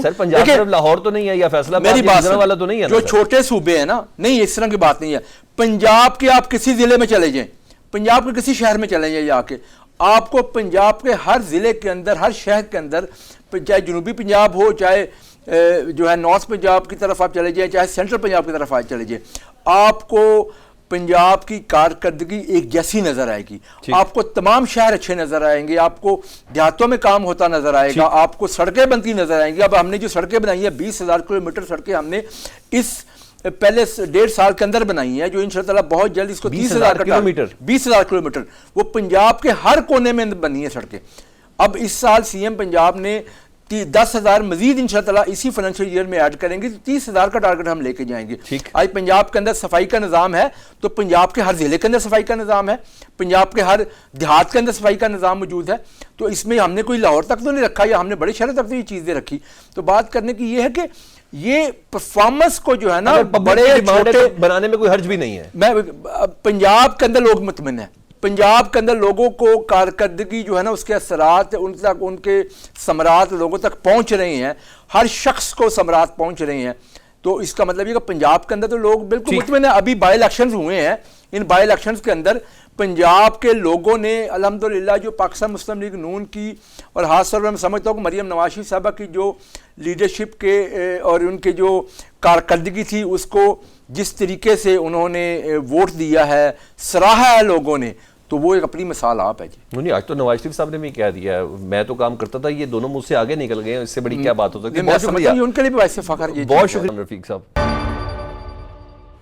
सर, पंजाब सिर्फ लाहौर तो नहीं है या फैसलाबाद मेरी बात वाला तो नहीं है, जो छोटे सूबे है ना, नहीं इस तरह की बात नहीं है। पंजाब के आप किसी जिले में चले जाएं, पंजाब के किसी शहर में चले जाएं जाके, आपको पंजाब के हर जिले के अंदर, हर शहर के अंदर, चाहे जनूबी पंजाब हो, चाहे जो है नॉर्थ पंजाब की तरफ आप चले जाए, चाहे सेंट्रल पंजाब की तरफ आप चले जाए, आपको पंजाब की कारकर्दगी एक जैसी नजर आएगी। आपको तमाम शहर अच्छे नजर आएंगे, आपको देहातों में काम होता नजर आएगा, आपको सड़कें बनती नजर आएंगी। अब हमने जो सड़कें बनाई है 20,000 किलोमीटर सड़कें हमने इस पहले 1.5 साल के अंदर बनाई है, जो इंशाअल्लाह बहुत जल्द इसको 30,000 किलोमीटर वो पंजाब के हर कोने में बनी है सड़कें। अब इस साल सीएम पंजाब ने 10,000 मजीद इंशाअल्लाह इसी फाइनेंशियल ईयर में ऐड करेंगे, तो 30,000 का टारगेट हम लेके जाएंगे। आज पंजाब के अंदर सफाई का निज़ाम है तो पंजाब के हर जिले के अंदर सफाई का निज़ाम है, पंजाब के हर देहात के अंदर सफाई का निज़ाम मौजूद है। तो इसमें हमने कोई लाहौर तक तो नहीं रखा या हमने बड़े शहरों तक तो ये चीज़ें रखी। तो बात करने की ये है कि ये परफॉर्मेंस को जो है ना, बड़े छोटे बनाने में कोई हर्ज भी नहीं है। मैं पंजाब के अंदर लोग मुतमिन है, पंजाब के अंदर लोगों को कारकर्दगी जो है ना उसके असरात उनके समरात लोगों तक पहुंच रहे हैं, हर शख्स को समरात पहुंच रहे हैं। तो इसका मतलब ये कि पंजाब के अंदर तो लोग बिल्कुल मुतमिन है। अभी बाई इलेक्शंस हुए हैं, इन बाई इलेक्शंस के अंदर पंजाब के लोगों ने अल्हम्दुलिल्लाह जो पाकिस्तान मुस्लिम लीग नून की और खास तौर पर मैं समझता हूँ कि मरियम नवाज शरीफ साहबा की जो लीडरशिप के और उनके जो कारकर्दगी थी उसको जिस तरीके से उन्होंने वोट दिया है, सराहा है लोगों ने, तो वो एक अपनी मिसाल आप है जी। नहीं, आज तो नवाज शरीफ साहब ने भी कह दिया है, मैं तो काम करता था, ये दोनों मुझसे आगे निकल गए हैं, इससे बड़ी क्या बात हो सकती है। बहुत शुक्रिया, उनके लिए भी वैसे फखर, बहुत शुक्रिया रफीक साहब।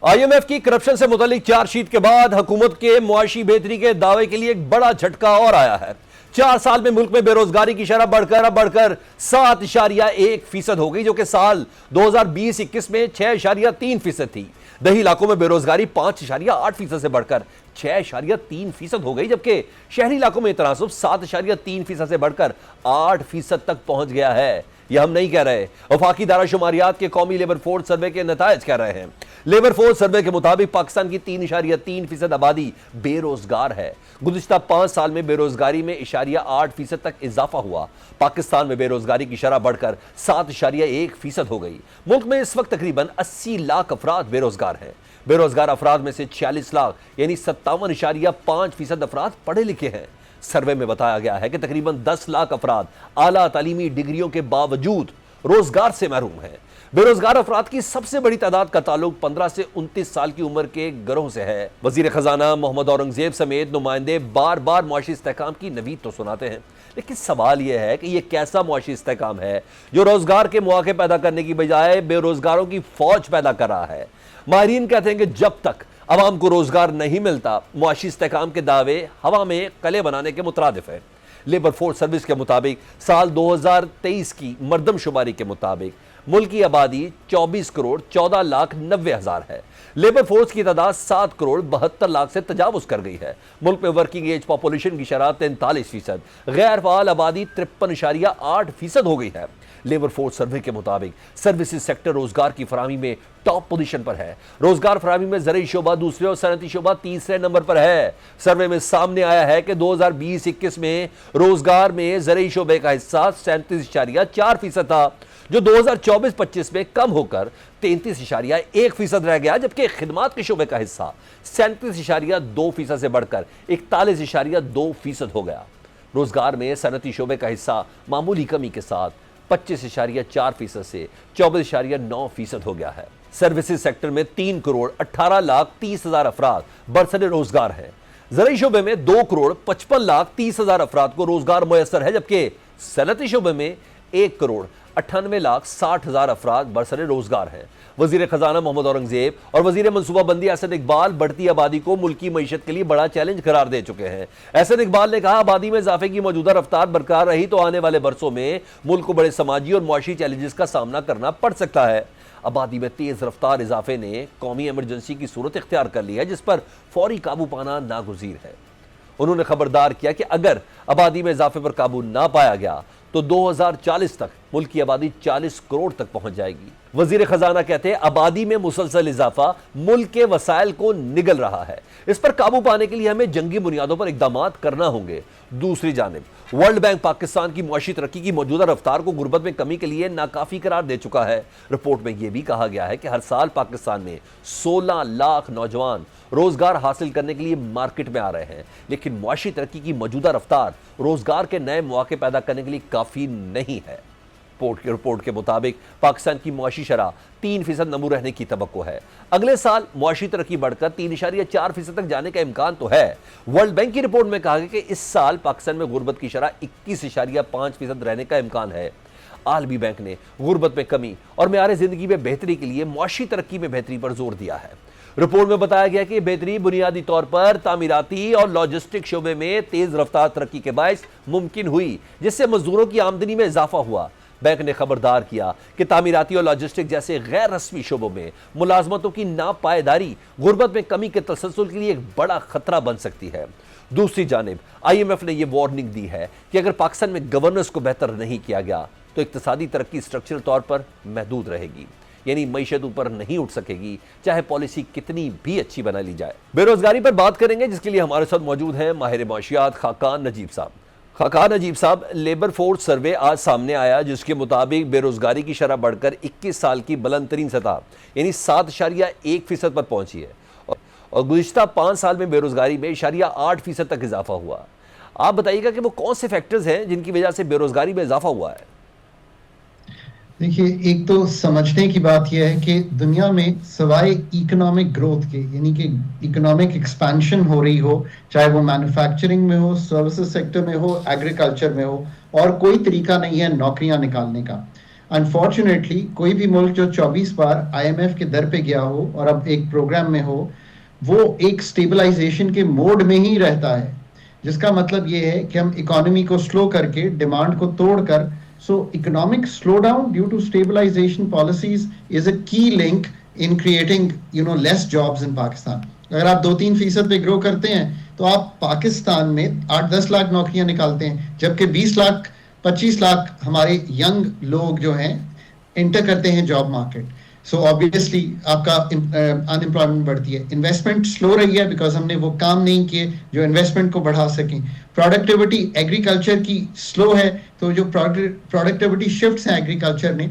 IMF की करप्शन से मुतालिक चार्जशीट के बाद हुकूमत के मुआशी बेहतरी के दावे के लिए एक बड़ा झटका और आया है। 4 साल में मुल्क में बेरोजगारी की शरह बढ़कर 7.1% हो गई, जो कि साल 2020-21 में 6.3% थी। दही इलाकों में बेरोजगारी 5.8% से बढ़कर 6.3% हो गई, जबकि शहरी इलाकों में तनासुब 7.3% से बढ़कर 8% तक पहुंच गया है। यह हम नहीं कह रहे, वफाकी दाराशुमारियात के कौमी लेबर फोर्स सर्वे के नतायज कह रहे हैं। लेबर फोर्स सर्वे के मुताबिक पाकिस्तान की 3.3% आबादी बेरोजगार है। गुज़िश्ता 5 साल में बेरोजगारी में 0.8% तक इजाफा हुआ। पाकिस्तान में बेरोजगारी की शरह बढ़कर 7.1% हो गई। मुल्क में इस वक्त तकरीबन 80 लाख अफराद बेरोजगार हैं। बेरोजगार अफराद में से 46 लाख यानी 57.5% अफराद पढ़े लिखे हैं। सर्वे में बताया गया है कि तकरीबन 10 लाख अफराद आला तालीमी डिग्रियों के बावजूद रोजगार से महरूम हैं। बेरोजगार अफराद की सबसे बड़ी तादाद का ताल्लुक 15 से 29 साल की उम्र के गिरोह से है। वजीर खजाना मोहम्मद औरंगजेब समेत नुमाइंदे बार बार मुआशी इस्तेहकाम की नवीद तो सुनाते हैं, लेकिन सवाल यह है कि यह कैसा मुआशी इस्तेहकाम है जो रोजगार के मौके पैदा करने की बजाय बेरोजगारों की फौज पैदा कर रहा है। माहिरीन कहते हैं कि जब तक अवाम को रोजगार नहीं मिलता, मुआशी इस्तेहकाम के दावे हवा में कले बनाने के मुतरादिफ है। लेबर फोर्स सर्विस के मुताबिक साल 2023 की मरदमशुमारी के मुताबिक मुल्क की आबादी 24,14,90,000 है। लेबर फोर्स की तादाद 7,72 लाख से तजावुज कर गई है। मुल्क में वर्किंग एज पॉपुलेशन की शरह 43%, गैर फाल आबादी 53.8% हो गई है। लेबर फोर्स सर्वे के मुताबिक सर्विसेज सेक्टर रोजगार की फराहमी में टॉप पोजीशन पर है। रोजगार फराहमी में ज़रूरी शोबा दूसरे और सनती शोबा तीसरे नंबर पर है। सर्वे में सामने आया है कि 2020-21 में रोजगार में ज़रूरी शोबे का हिस्सा 37.4% था, जो 2024-25 में कम होकर 33.1% रह गया, जबकि खिदमात के शोबे का हिस्सा 37.2% से बढ़कर 41.2% हो गया। रोजगार में सनती शोबे का हिस्सा मामूली कमी के साथ 25.4% से 24.9% हो गया है। सर्विसेज सेक्टर में 3,18,30,000 अफराद बरसरे रोजगार हैं। ज़रूरी शोबे में 2,55,30,000 अफराद को रोजगार मुयसर है, जबकि सनती शोबे में 1,98,60,000 अफराद बरसरे रोजगार हैं। वजीर खजाना मोहम्मद औरंगजेब और वजीर मनसूबाबंदी अहसन इकबाल बढ़ती आबादी को मुल्की मईशत के लिए बड़ा चैलेंज करार दे चुके हैं। अहसन इकबाल ने कहा, आबादी में इजाफे की मौजूदा रफ्तार बरकरार रही तो आने वाले बरसों में मुल्क को बड़े समाजी और मुआशी चैलेंजेस का सामना करना पड़ सकता है। आबादी में तेज रफ्तार इजाफे ने कौमी इमरजेंसी की सूरत इख्तियार कर ली है, जिस पर फौरी काबू पाना नागुज़ीर है। उन्होंने खबरदार किया कि अगर आबादी में इजाफे पर काबू ना पाया गया तो 2040 तक मुल्क की आबादी 40 करोड़ तक पहुंच जाएगी। वजीर खजाना कहते हैं, आबादी में मुसलसल इजाफा मुल्क के वसाइल को निगल रहा है। इस पर काबू पाने के लिए हमें जंगी बुनियादों पर इकदामात करना होंगे। दूसरी जानिब वर्ल्ड बैंक पाकिस्तान की मुआशी तरक्की की मौजूदा रफ्तार को गुर्बत में कमी के लिए नाकाफी करार दे चुका है। रिपोर्ट में यह भी कहा गया है कि हर साल पाकिस्तान में 16 लाख नौजवान रोजगार हासिल करने के लिए मार्केट में आ रहे हैं, लेकिन मुआशी तरक्की की मौजूदा रफ्तार रोजगार के नए मौके पैदा करने के लिए काफी नहीं है। रिपोर्ट के मुताबिक पाकिस्तान की मुआशी शरह 3% नमू रहने की तवक्को है। अगले साल मुआशी तरक्की बढ़कर 3.4% तक जाने का इम्कान तो है। वर्ल्ड बैंक की रिपोर्ट में कहा गया कि इस साल पाकिस्तान में गुर्बत की शरह 21.5% रहने का इम्कान है। आलमी बैंक ने गुर्बत में कमी और मेयार जिंदगी में बेहतरी के लिए मुआशी तरक्की में बेहतरी पर जोर दिया है। रिपोर्ट में बताया गया कि बेहतरी बुनियादी तौर पर तामीराती और लॉजिस्टिक शोबे में तेज रफ्तार तरक्की के बायस मुमकिन हुई, जिससे मजदूरों की आमदनी में इजाफा हुआ। बैंक ने खबरदार किया कि तामीराती और लॉजिस्टिक जैसे गैर रस्मी शोबों में मुलाजमतों की नापायदारी गुर्बत में कमी के तसलसल के लिए एक बड़ा खतरा बन सकती है। दूसरी जानिब IMF ने यह वार्निंग दी है कि अगर पाकिस्तान में गवर्नेंस को बेहतर नहीं किया गया तो इक्तिसादी तरक्की स्ट्रक्चरल तौर पर महदूद रहेगी, यानी मईशत ऊपर नहीं उठ सकेगी, चाहे पॉलिसी कितनी भी अच्छी बना ली जाए। बेरोजगारी पर बात करेंगे, जिसके लिए हमारे साथ मौजूद हैं माहिर माशियात खाकान नजीब साहब। खाकान नजीब साहब, लेबर फोर्स सर्वे आज सामने आया, जिसके मुताबिक बेरोजगारी की शरह बढ़कर 21 साल की बुलंद तरीन सतह यानी 7.1% पर पहुंची है और गुज़िश्ता 5 साल में बेरोजगारी में 8% तक इजाफा हुआ। आप बताइएगा कि वो कौन से फैक्टर्स हैं जिनकी वजह से बेरोजगारी में इजाफा हुआ है? देखिए, एक तो समझने की बात यह है कि दुनिया में सवाए इकोनॉमिक ग्रोथ के, यानी कि इकोनॉमिक एक्सपेंशन हो रही हो, चाहे वो मैन्युफैक्चरिंग में हो, सर्विसेज सेक्टर में हो, एग्रीकल्चर में हो, और कोई तरीका नहीं है नौकरियां निकालने का। अनफॉर्चुनेटली कोई भी मुल्क जो 24 बार IMF के दर पे गया हो और अब एक प्रोग्राम में हो, वो एक स्टेबलाइजेशन के मोड में ही रहता है, जिसका मतलब ये है कि हम इकोनॉमी को स्लो करके, डिमांड को तोड़कर, so economic slowdown due to stabilization policies is a key link in creating less jobs in Pakistan. अगर आप 2-3% पे ग्रो करते हैं तो आप पाकिस्तान में 8-10 लाख नौकरियां निकालते हैं, जबकि 20 लाख 25 लाख हमारे यंग लोग जो हैं एंटर करते हैं जॉब मार्केट। सो ऑब्वियसली आपका अनएम्प्लॉयमेंट बढ़ती है। इन्वेस्टमेंट स्लो रही है बिकॉज हमने वो काम नहीं किए जो इन्वेस्टमेंट को बढ़ा सकें। प्रोडक्टिविटी एग्रीकल्चर की स्लो है, तो जो प्रोडक्टिविटी शिफ्ट्स हैं एग्रीकल्चर ने,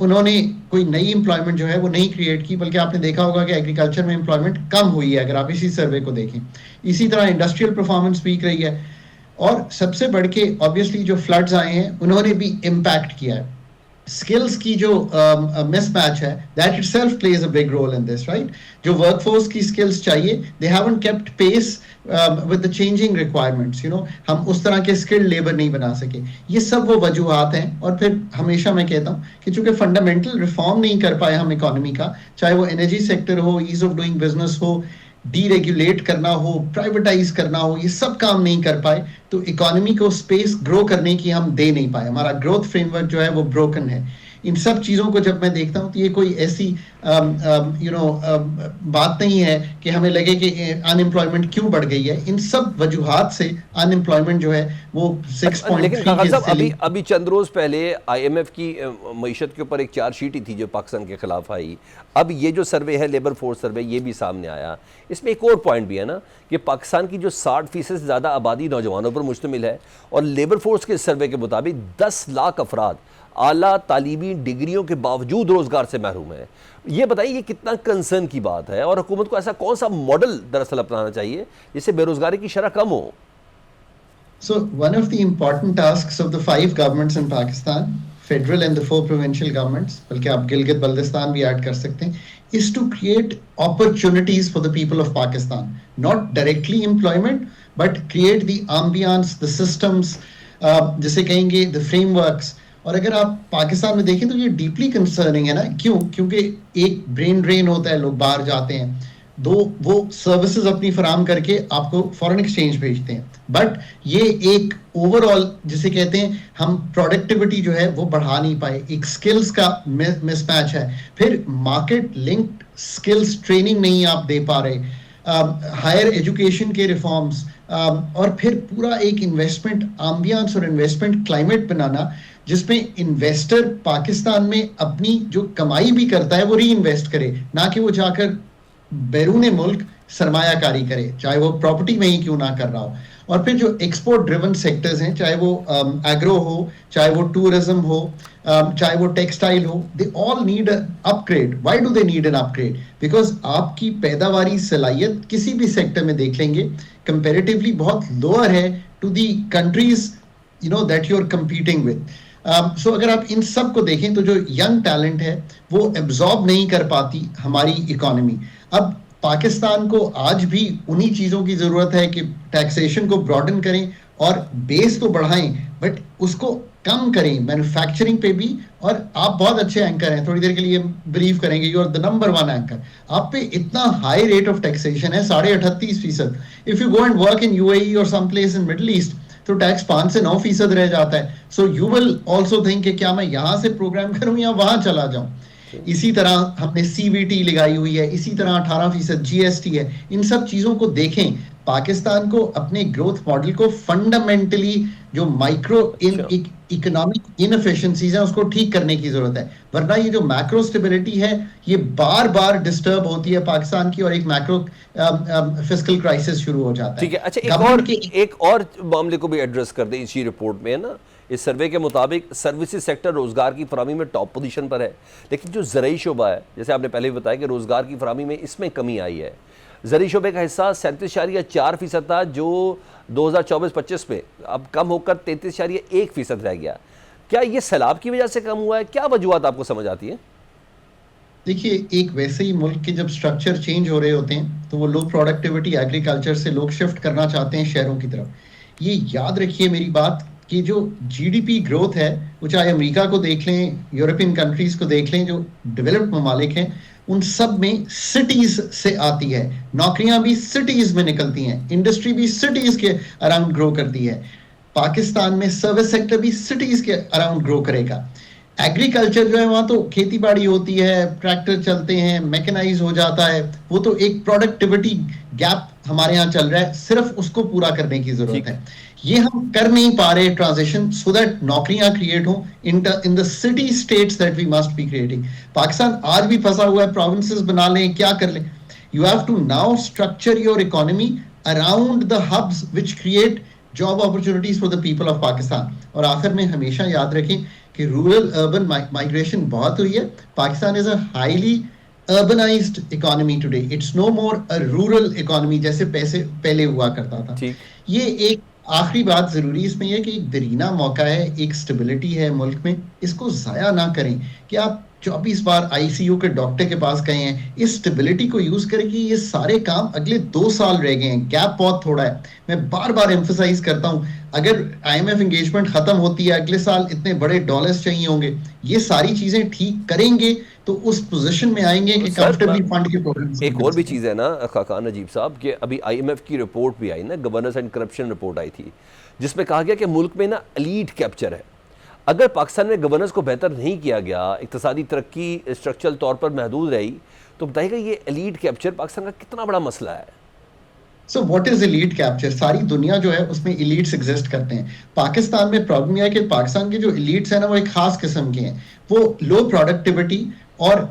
उन्होंने कोई नई एम्प्लॉयमेंट जो है वो नहीं क्रिएट की, बल्कि आपने देखा होगा कि एग्रीकल्चर में एम्प्लॉयमेंट कम हुई है अगर आप इसी सर्वे को देखें। इसी तरह इंडस्ट्रियल परफॉर्मेंस वीक रही है, और सबसे बढ़ के ऑब्वियसली जो फ्लड्स आए हैं उन्होंने भी इम्पैक्ट किया है। स्किल्स की जो मिसमैच है, that itself plays a big role in this, right. जो वर्कफोर्स की स्किल्स चाहिए, they haven't kept pace with the changing requirements, हम उस तरह के स्किल्ड लेबर नहीं बना सके। ये सब वो वजूहात हैं। और फिर हमेशा मैं कहता हूँ कि चूंकि फंडामेंटल रिफॉर्म नहीं कर पाए हम इकोनॉमी का, चाहे वो एनर्जी सेक्टर हो, ईज ऑफ डूइंग बिजनेस हो, डीरेगुलेट करना हो, प्राइवेटाइज करना हो, ये सब काम नहीं कर पाए, तो इकोनॉमी को स्पेस ग्रो करने की हम दे नहीं पाए। हमारा ग्रोथ फ्रेमवर्क जो है वो ब्रोकन है। इन सब चीज़ों को जब मैं देखता हूँ तो ये कोई ऐसी बात नहीं है कि हमें लगे कि अनएम्प्लॉयमेंट क्यों बढ़ गई है। इन सब वजूहात से अनएम्प्लॉयमेंट जो है वो 6.3 लेकिन खान साहब के अभी चंद रोज पहले IMF की मईशत के ऊपर एक चार्जशीट ही थी जो पाकिस्तान के खिलाफ आई। अब ये जो सर्वे है लेबर फोर्स सर्वे, ये भी सामने आया। इसमें एक और पॉइंट भी है ना कि पाकिस्तान की जो 60% से ज़्यादा आबादी नौजवानों पर मुश्तमिल है और लेबर फोर्स के सर्वे के मुताबिक 10 लाख अफराद आला तालीमी डिग्रियों के बावजूद रोज़गार से महरूम है। ये बताइए ये कितना कंसर्न की बात है और हुकूमत को ऐसा कौन सा मॉडल दरअसल अपनाना चाहिए जिससे बेरोजगारी की शरह कम हो? So one of the important tasks of the 5 governments in Pakistan, federal and the 4 provincial governments, बल्कि आप गिलगित बल्तिस्तान भी ऐड कर सकते हैं, is to create opportunities for the people of Pakistan. Not directly employment, but create the ambience, the systems, जिसे कहेंगे the frameworks. और अगर आप पाकिस्तान में देखें तो ये डीपली कंसर्निंग है ना। क्यों? क्योंकि एक ब्रेन ड्रेन होता है, लोग बाहर जाते हैं, दो वो सर्विसेज अपनी फराम करके आपको फॉरेन एक्सचेंज भेजते हैं, बट ये एक ओवरऑल जिसे कहते हैं हम प्रोडक्टिविटी जो है वो बढ़ा नहीं पाए, एक स्किल्स का मिसमैच है, फिर मार्केट लिंक्ड स्किल्स ट्रेनिंग नहीं आप दे पा रहे, हायर एजुकेशन के रिफॉर्म्स, और फिर पूरा एक इन्वेस्टमेंट एम्बियंस और इन्वेस्टमेंट क्लाइमेट बनाना जिसमें इन्वेस्टर पाकिस्तान में अपनी जो कमाई भी करता है वो री इन्वेस्ट करे, ना कि वो जाकर बैरून मुल्क सरमायाकारी करे, चाहे वो प्रॉपर्टी में ही क्यों ना कर रहा हो। और फिर जो एक्सपोर्ट ड्रिवन सेक्टर्स हैं, चाहे वो एग्रो हो, चाहे वो टूरिज्म हो, चाहे वो टेक्सटाइल हो, they all need upgrade. Why do they need an upgrade? Because आपकी पैदावारी सलाहियत किसी भी सेक्टर में देख लेंगे कंपैरेटिवली बहुत लोअर है to the countries that you are competing with. So अगर आप इन सब को देखें तो जो यंग टैलेंट है वो एब्जॉर्ब नहीं कर पाती हमारी इकोनॉमी। अब पाकिस्तान को आज भी उन्हीं चीज़ों की ज़रूरत है कि टैक्सेशन को ब्रॉडन करें और बेस तो बढ़ाएं, बट उसको कम करें मैन्युफैक्चरिंग पे भी। और आप बहुत अच्छे एंकर हैं, थोड़ी देर के लिए बिलीव करेंगे you are the number 1 anchor. आप पे इतना हाई रेट ऑफ टैक्सेशन है 38.5%। If you go and work in UAE और some place in middle east तो टैक्स 5 से 9% रह जाता है। So you will also think कि क्या मैं यहाँ से प्रोग्राम करूँ या वहाँ चला जाऊँ। इसी तरह हमने CVT लगाई हुई है, इसी तरह 18% GST है। इन सब चीजों को देखें, पाकिस्तान को अपने ग्रोथ मॉडल को फंडामेंटली जो माइक्रो इकोनॉमिक इनएफिशिएंसीज है उसको ठीक करने की जरूरत है, वरना ये जो मैक्रो स्टेबिलिटी है ये बार बार डिस्टर्ब होती है पाकिस्तान की और एक मैक्रो फिस्कल क्राइसिस शुरू हो जाता है। ठीक है, अच्छा एक और मामले को भी एड्रेस कर दें। इसी रिपोर्ट में है ना, इस सर्वे के मुताबिक सर्विसेज सेक्टर रोजगार की फरामी में टॉप पोजीशन पर है, लेकिन जो ज़राई शोबा है, जैसे आपने पहले भी बताया कि रोजगार की फरामी में इसमें कमी आई है। ज़राई शोबे का हिस्सा 37.4% था जो 2024-25 में अब कम होकर 33.1% रह गया। क्या ये सैलाब की वजह से कम हुआ है? क्या वजूहत आपको समझ आती है? देखिए, एक वैसे ही मुल्क के जब स्ट्रक्चर चेंज हो रहे होते हैं तो वो लो प्रोडक्टिविटी एग्रीकल्चर से लोग शिफ्ट करना चाहते हैं शहरों की तरफ। ये याद रखिए मेरी बात कि जो GDP ग्रोथ है वो चाहे अमेरिका को देख लें, यूरोपियन कंट्रीज को देख लें, जो डेवलप्ड ममालिक हैं, उन सब में सिटीज से आती है। नौकरियां भी सिटीज में निकलती हैं, इंडस्ट्री भी सिटीज के अराउंड ग्रो करती है। पाकिस्तान में सर्विस सेक्टर भी सिटीज के अराउंड ग्रो करेगा। एग्रीकल्चर जो है वहाँ तो खेती बाड़ी होती है, ट्रैक्टर चलते हैं, मैकेनाइज हो जाता है, वो तो एक प्रोडक्टिविटी गैप हमारे यहाँ चल रहा है, सिर्फ उसको पूरा करने की जरूरत है। ये हम कर नहीं पा रहे ट्रांजिशन सो दैट नौकरियां क्रिएट हो in the city states that we must be creating. Pakistan आज भी फंसा हुआ है, प्रोविंसेस बना लें, क्या कर लें। You have to now structure your economy around the hubs which create job opportunities for the people of Pakistan. और आखिर में हमेशा याद रखें कि रूरल अर्बन माइग्रेशन बहुत हुई है। Pakistan is a highly urbanised economy today, it's no more a rural economy जैसे पहले हुआ करता था। ये एक आखिरी बात जरूरी इसमें यह कि एक दरीना मौका है, एक स्टेबिलिटी है मुल्क में, इसको जाया ना करें कि आप 24 बार ICU के डॉक्टर के पास गए हैं। इस स्टेबिलिटी को यूज करें कि ये सारे काम अगले 2 साल रह गए हैं, गैप बहुत थोड़ा है। मैं बार बार एम्फसाइज करता हूं, अगर IMF एंगेजमेंट खत्म होती है, अगले साल इतने बड़े डॉलर्स चाहिए होंगे, ये सारी चीजें ठीक करेंगे तो उस पोजीशन में आएंगे कि कंफर्टेबली फंड के प्रोग्राम। एक और भी चीज़ है ना खाकान नजीब साहब, कि अभी IMF की रिपोर्ट भी आई ना, गवर्नेंस एंड करप्शन रिपोर्ट आई थी, जिसमें कहा गया कि मुल्क में ना एलीट कैप्चर है। अगर पाकिस्तान में गवर्नेंस को बेहतर नहीं किया गया, इक्तिसादी तरक्की स्ट्रक्चरल तौर पर महदूद रही, तो बताइएगा ये एलीट कैप्चर पाकिस्तान का कितना बड़ा मसला है? So what is elite capture? सारी दुनिया जो है उसमें एलीट्स एग्जिस्ट करते हैं। पाकिस्तान में प्रॉब्लम यह है कि पाकिस्तान के जो एलीट्स हैं ना, वो एक खास किस्म के हैं। वो लो प्रोडक्टिविटी और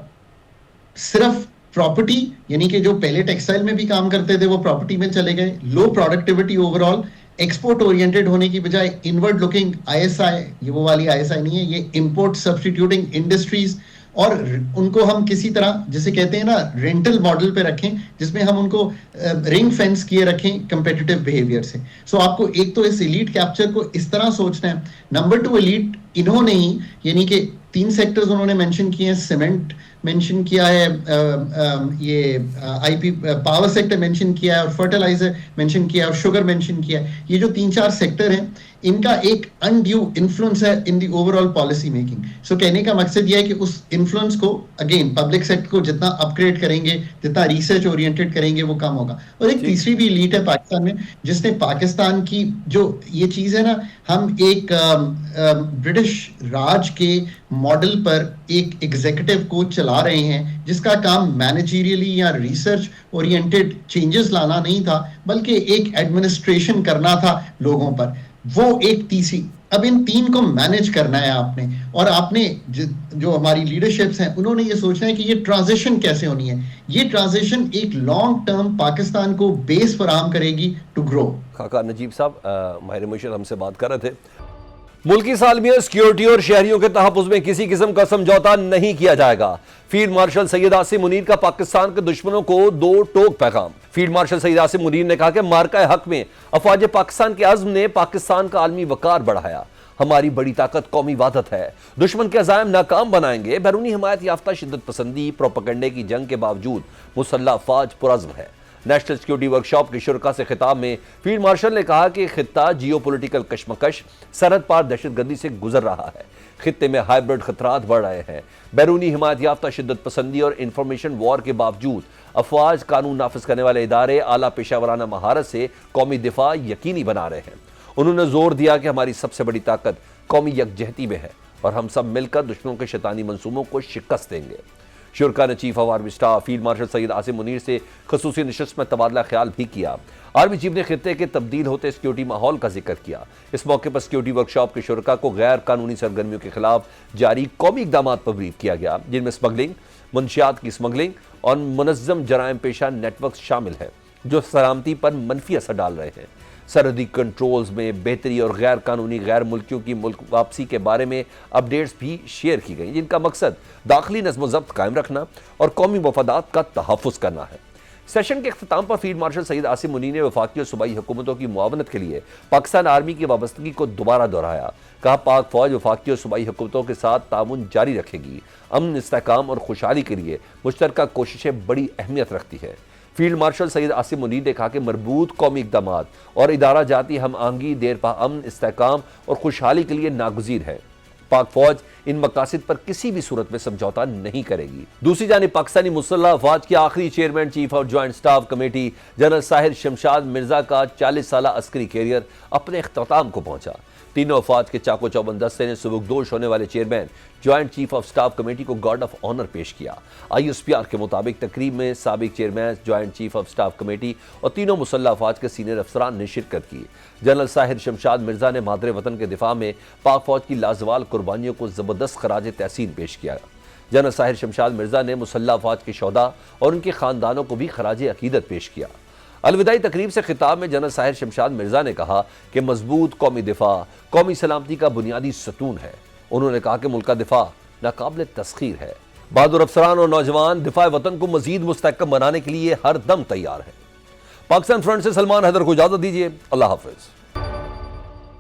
सिर्फ प्रॉपर्टी, यानी कि जो पहले टेक्सटाइल में भी काम करते थे वो प्रॉपर्टी में चले गए। लो प्रोडक्टिविटी ओवरऑल, एक्सपोर्ट ओरिएंटेड होने की बजाय इनवर्ड लुकिंग आईएसआई, ये वो वाली आईएसआई नहीं है, ये इंपोर्ट सब्स्टिट्यूटिंग इंडस्ट्रीज, और उनको हम किसी तरह जिसे कहते हैं ना रेंटल मॉडल पे रखें, जिसमें हम उनको रिंग फेंस किए रखें कंपेटिटिव बिहेवियर से। सो आपको एक तो इस एलीट कैप्चर को इस तरह सोचना है। नंबर 2, एलीट इन्होंने ही, यानी कि 3 सेक्टर्स उन्होंने मेंशन किए हैं। सीमेंट मेंशन किया है, ये आईपी पावर सेक्टर मेंशन किया है, और फर्टिलाइजर मेंशन किया है, और शुगर मेंशन किया है। ये जो 3-4 सेक्टर हैं, इनका एक अनड्यू इन्फ्लुएंस है इन दी ओवरऑल पॉलिसी मेकिंग। सो कहने का मकसद यह है कि उस इन्फ्लुएंस को अगेन पब्लिक सेक्टर को जितना अपग्रेड करेंगे, जितना रिसर्च ओरिएंटेड करेंगे, वो कम होगा। और एक तीसरी भी एलीट है पाकिस्तान में, जिसने पाकिस्तान की जो ये चीज है ना, हम एक ब्रिटिश राज के मॉडल पर एक एग्जीक्यूटिव को चला रहे हैं, जिसका काम मैनेजरियली या रिसर्च ओरिएंटेड चेंजेस लाना नहीं था, बल्कि एक एडमिनिस्ट्रेशन करना था लोगों पर। वो एक तीसरी, अब इन 3 को मैनेज करना है आपने, और आपने जो हमारी लीडरशिप्स हैं उन्होंने ये सोचना है कि ये ट्रांजिशन कैसे होनी है। ये ट्रांजिशन एक लॉन्ग टर्म पाकिस्तान को बेस फराहम करेगी टू ग्रो। खाका नजीब साहब माहिर मुशीर हमसे बात कर रहे थे। मुल्की सालमियत, सिक्योरिटी और शहरियों के तहफ़्फ़ुज़ में किसी किस्म का समझौता नहीं किया जाएगा। फील्ड मार्शल सैयद आसिम मुनीर का पाकिस्तान के दुश्मनों को 2 टोक पैगाम। फील्ड मार्शल सैयद आसिम मुनीर ने कहा कि मार्का हक में अफवाज पाकिस्तान के अज़्म ने पाकिस्तान का आलमी वकार बढ़ाया। हमारी बड़ी ताकत कौमी वादत है, दुश्मन के अज़ाइम नाकाम बनाएंगे। बैरूनी हिमायत याफ्ता शिद्दत पसंदी प्रोपेगेंडे की जंग के बावजूद मुसल्लह अफवाज पुरज़्म है। नेशनल सिक्योरिटी वर्कशॉप के शुरका से खिताब में फील्ड मार्शल ने कहा कि खित्ता जियोपॉलिटिकल कशमकश, सरहद पार दहशतगर्दी से गुजर रहा है। खित्ते में हाइब्रिड खतरात बढ़ रहे हैं। बैरूनी हिमायत याफ्ता शिद्दत पसंदी और इंफॉर्मेशन वॉर के बावजूद अफवाज, कानून नाफिज करने वाले इदारे आला पेशावराना महारत से कौमी दिफा यकीनी बना रहे हैं। उन्होंने जोर दिया कि हमारी सबसे बड़ी ताकत कौमी यकजहती में है और हम सब मिलकर दुश्मनों के शैतानी मंसूबों को शिकस्त देंगे। शुरका ने chief of army staff field marshal Syed Asim Munir से खसूसी नशस्त में तबादला ख्याल भी किया। आर्मी चीफ ने खित्ते के तब्दील होते सिक्योरिटी माहौल का जिक्र किया। इस मौके पर सिक्योरिटी वर्कशॉप के शुरका को गैर कानूनी सरगर्मियों के खिलाफ जारी कौमी इक़दामात पर ब्रीफ किया गया, जिनमें स्मगलिंग, मुनशियात की स्मगलिंग और मुनज़्ज़म जराइम पेशा नेटवर्क शामिल है, जो सलामती पर मनफी असर डाल रहे हैं। सरहदी कंट्रोल्स में बेहतरी और गैर कानूनी गैर मुल्कियों की मुल्क वापसी के बारे में अपडेट्स भी शेयर की गई, जिनका मकसद दाखिली नज़्म ज़ब्त कायम रखना और कौमी मफादात का तहफ़्फ़ुज़ करना है। सेशन के अख्ताम पर फील्ड मार्शल सैयद आसिम मुनीर ने वफाकी और सूबाई हुकूमतों की मुआवनत के लिए पाकिस्तान आर्मी की वाबस्तगी को दोबारा दोहराया। कहा, पाक फौज वफाकी और सूबाई हुकूमतों के साथ ताउन जारी रखेगी। अमन, इस्तेहकाम और खुशहाली के लिए मुश्तरका कोशिशें बड़ी अहमियत रखती है। फील्ड मार्शल सैयद आसिम मुनीर ने कहा कि मरबूत कौमी इक़दामात और इदारा जाती हम आहंगी देरपा अमन, इस्तेहकाम और खुशहाली के लिए नागुज़ीर है। पाक फौज इन मकासद पर किसी भी सूरत में समझौता नहीं करेगी। दूसरी जानिब पाकिस्तानी मुसल्लह अफवाज के आखिरी chairman chief of joint staff committee general Sahir Shamshad Mirza का 40 साला अस्करी कैरियर अपने अख्ताम को पहुंचा। तीनों अफवाज के चाको चौबंद दस्ते ने सुबुकदोश होने वाले chairman joint chief of staff committee को गार्ड ऑफ ऑनर पेश किया। ISPR के मुताबिक तकरीब में साबिक chairman joint chief of staff committee और तीनों मुसल्लह अफवाज के सीनियर अफसरान ने शिरकत की। जनरल साहिर शमशाद मिर्जा ने मादरे वतन के दिफा में पाक फौज की लाजवाल कुर्बानियों को जबरदस्त खराज तहसीन पेश किया। जनरल साहिर शमशाद मिर्जा ने मुसल्लह अफवाज के शोहदा और उनके खानदानों को भी खराज अकीदत पेश किया। अलविदाई तकरीब से खिताब में जनरल साहिर शमशाद मिर्जा ने कहा कि मजबूत कौमी दिफा कौमी सलामती का बुनियादी सतून है। उन्होंने कहा कि मुल्क का दिफा नाकाबिल तस्खीर है। बहादुर अफसरान और नौजवान दिफा वतन को मजीद मुस्तहकम बनाने के लिए हर दम तैयार है। पाकिस्तान फ्रंट से सलमान हैदर को इजाजत दीजिए। अल्लाह हाफिज।